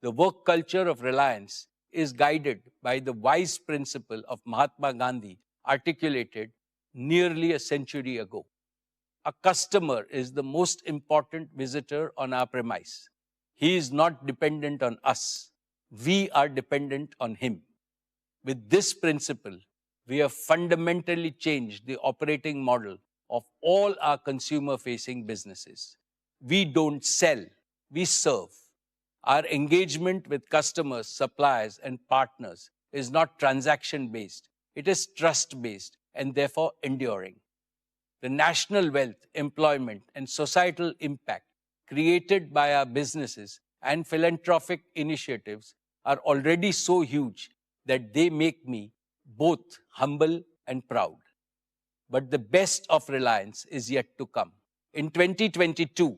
The work culture of Reliance is guided by the wise principle of Mahatma Gandhi articulated nearly a century ago. A customer is the most important visitor on our premise. He is not dependent on us. We are dependent on him. With this principle, we have fundamentally changed the operating model of all our consumer-facing businesses. We don't sell, we serve. Our engagement with customers, suppliers, and partners is not transaction-based. It is trust-based and therefore enduring. The national wealth, employment, and societal impact created by our businesses and philanthropic initiatives are already so huge that they make me both humble and proud. But the best of Reliance is yet to come. In 2022,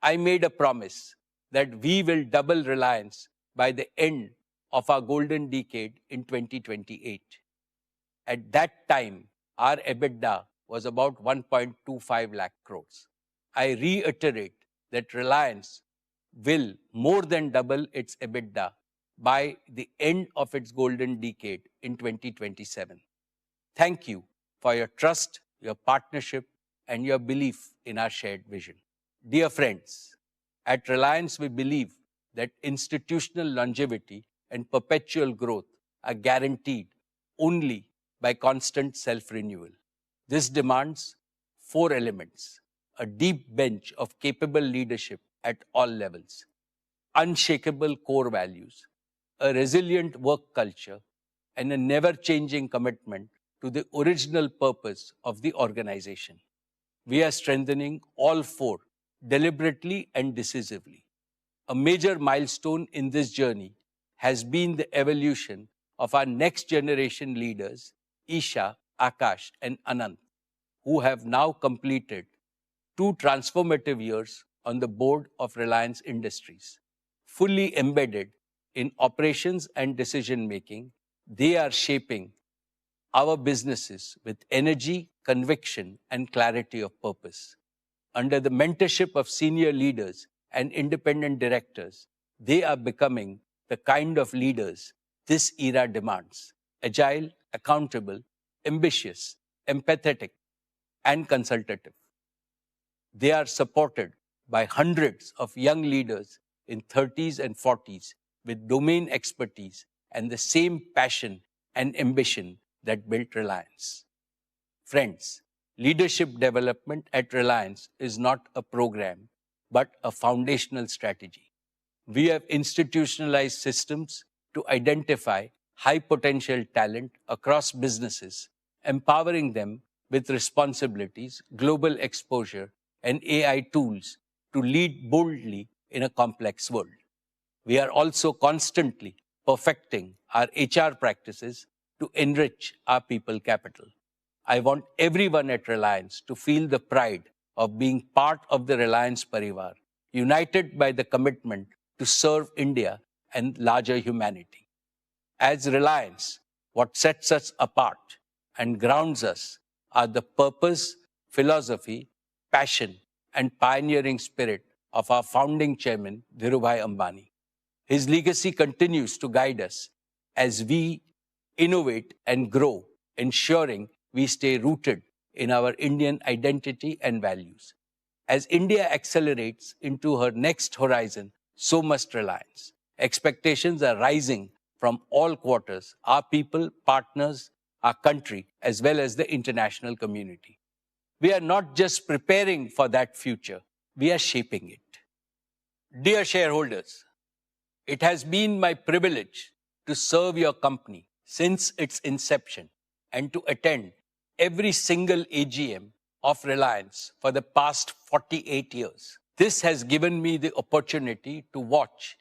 I made a promise that we will double Reliance by the end of our golden decade in 2028. At that time, our EBITDA was about 1.25 lakh crores. I reiterate that Reliance will more than double its EBITDA by the end of its golden decade in 2027. Thank you for your trust, your partnership, and your belief in our shared vision. Dear friends, at Reliance, we believe that institutional longevity and perpetual growth are guaranteed only by constant self-renewal. This demands 4 elements: a deep bench of capable leadership at all levels, unshakable core values, a resilient work culture, and a never-changing commitment to the original purpose of the organization. We are strengthening all 4 deliberately and decisively. A major milestone in this journey has been the evolution of our next generation leaders, Isha, Akash, and Anant, who have now completed 2 transformative years on the board of Reliance Industries, fully embedded in operations and decision making, they are shaping our businesses with energy, conviction, and clarity of purpose. Under the mentorship of senior leaders and independent directors, they are becoming the kind of leaders this era demands: agile, accountable, ambitious, empathetic, and consultative. They are supported by hundreds of young leaders in 30s and 40s with domain expertise and the same passion and ambition that built Reliance. Friends, leadership development at Reliance is not a program, but a foundational strategy. We have institutionalized systems to identify high potential talent across businesses, empowering them with responsibilities, global exposure, and AI tools to lead boldly in a complex world. We are also constantly perfecting our HR practices to enrich our people capital. I want everyone at Reliance to feel the pride of being part of the Reliance Parivar, united by the commitment to serve India and larger humanity. As Reliance, what sets us apart and grounds us are the purpose, philosophy, passion, and pioneering spirit of our founding chairman, Dhirubhai Ambani. His legacy continues to guide us as we innovate and grow, ensuring we stay rooted in our Indian identity and values. As India accelerates into her next horizon, so must Reliance. Expectations are rising from all quarters: our people, partners, our country, as well as the international community. We are not just preparing for that future, we are shaping it. Dear shareholders, it has been my privilege to serve your company since its inception and to attend every single AGM of Reliance for the past 48 years. This has given me the opportunity to watch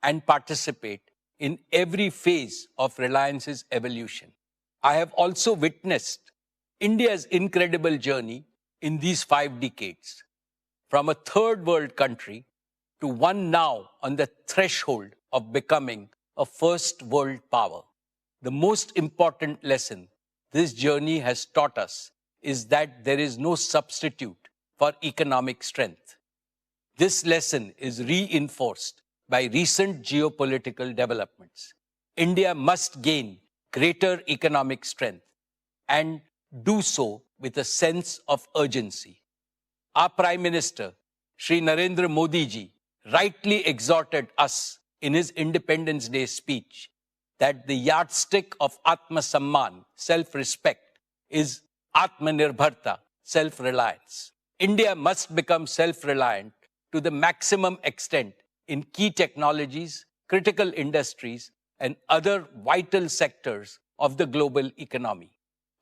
and participate in every phase of Reliance's evolution. I have also witnessed India's incredible journey in these 5 decades, from a third world country to one now on the threshold of becoming a first world power. The most important lesson this journey has taught us is that there is no substitute for economic strength. This lesson is reinforced by recent geopolitical developments. India must gain greater economic strength and do so with a sense of urgency. Our Prime Minister, Shri Narendra Modi ji, rightly exhorted us in his Independence Day speech that the yardstick of Atma Samman, self-respect, is Atmanirbharta, self-reliance. India must become self-reliant to the maximum extent in key technologies, critical industries, and other vital sectors of the global economy.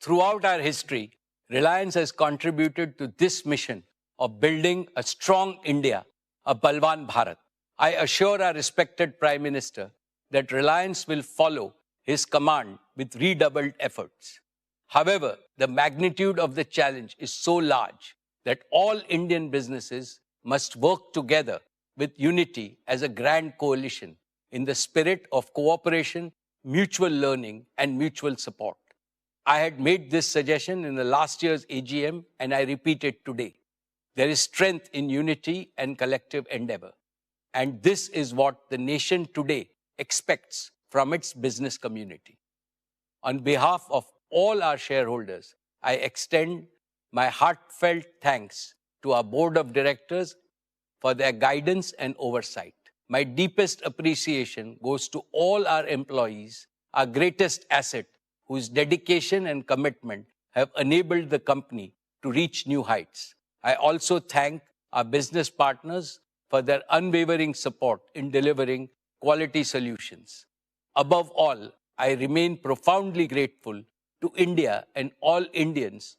Throughout our history, Reliance has contributed to this mission of building a strong India, a Balwan Bharat. I assure our respected Prime Minister that Reliance will follow his command with redoubled efforts. However, the magnitude of the challenge is so large that all Indian businesses must work together with unity as a grand coalition in the spirit of cooperation, mutual learning, and mutual support. I had made this suggestion in the last year's AGM, and I repeat it today. There is strength in unity and collective endeavor. And this is what the nation today expects from its business community. On behalf of all our shareholders, I extend my heartfelt thanks to our board of directors for their guidance and oversight. My deepest appreciation goes to all our employees, our greatest asset, whose dedication and commitment have enabled the company to reach new heights. I also thank our business partners for their unwavering support in delivering quality solutions. Above all, I remain profoundly grateful to India and all Indians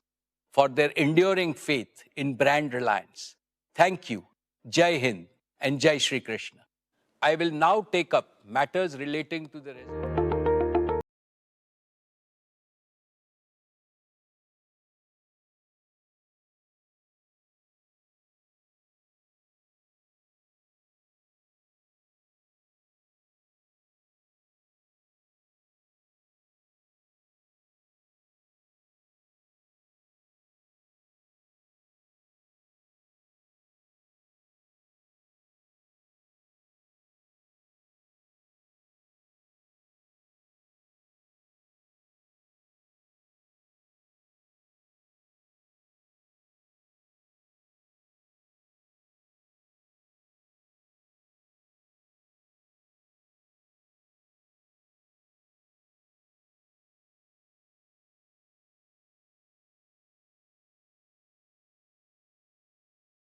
for their enduring faith in brand Reliance. Thank you, Jai Hind and Jai Shri Krishna. I will now take up matters relating to the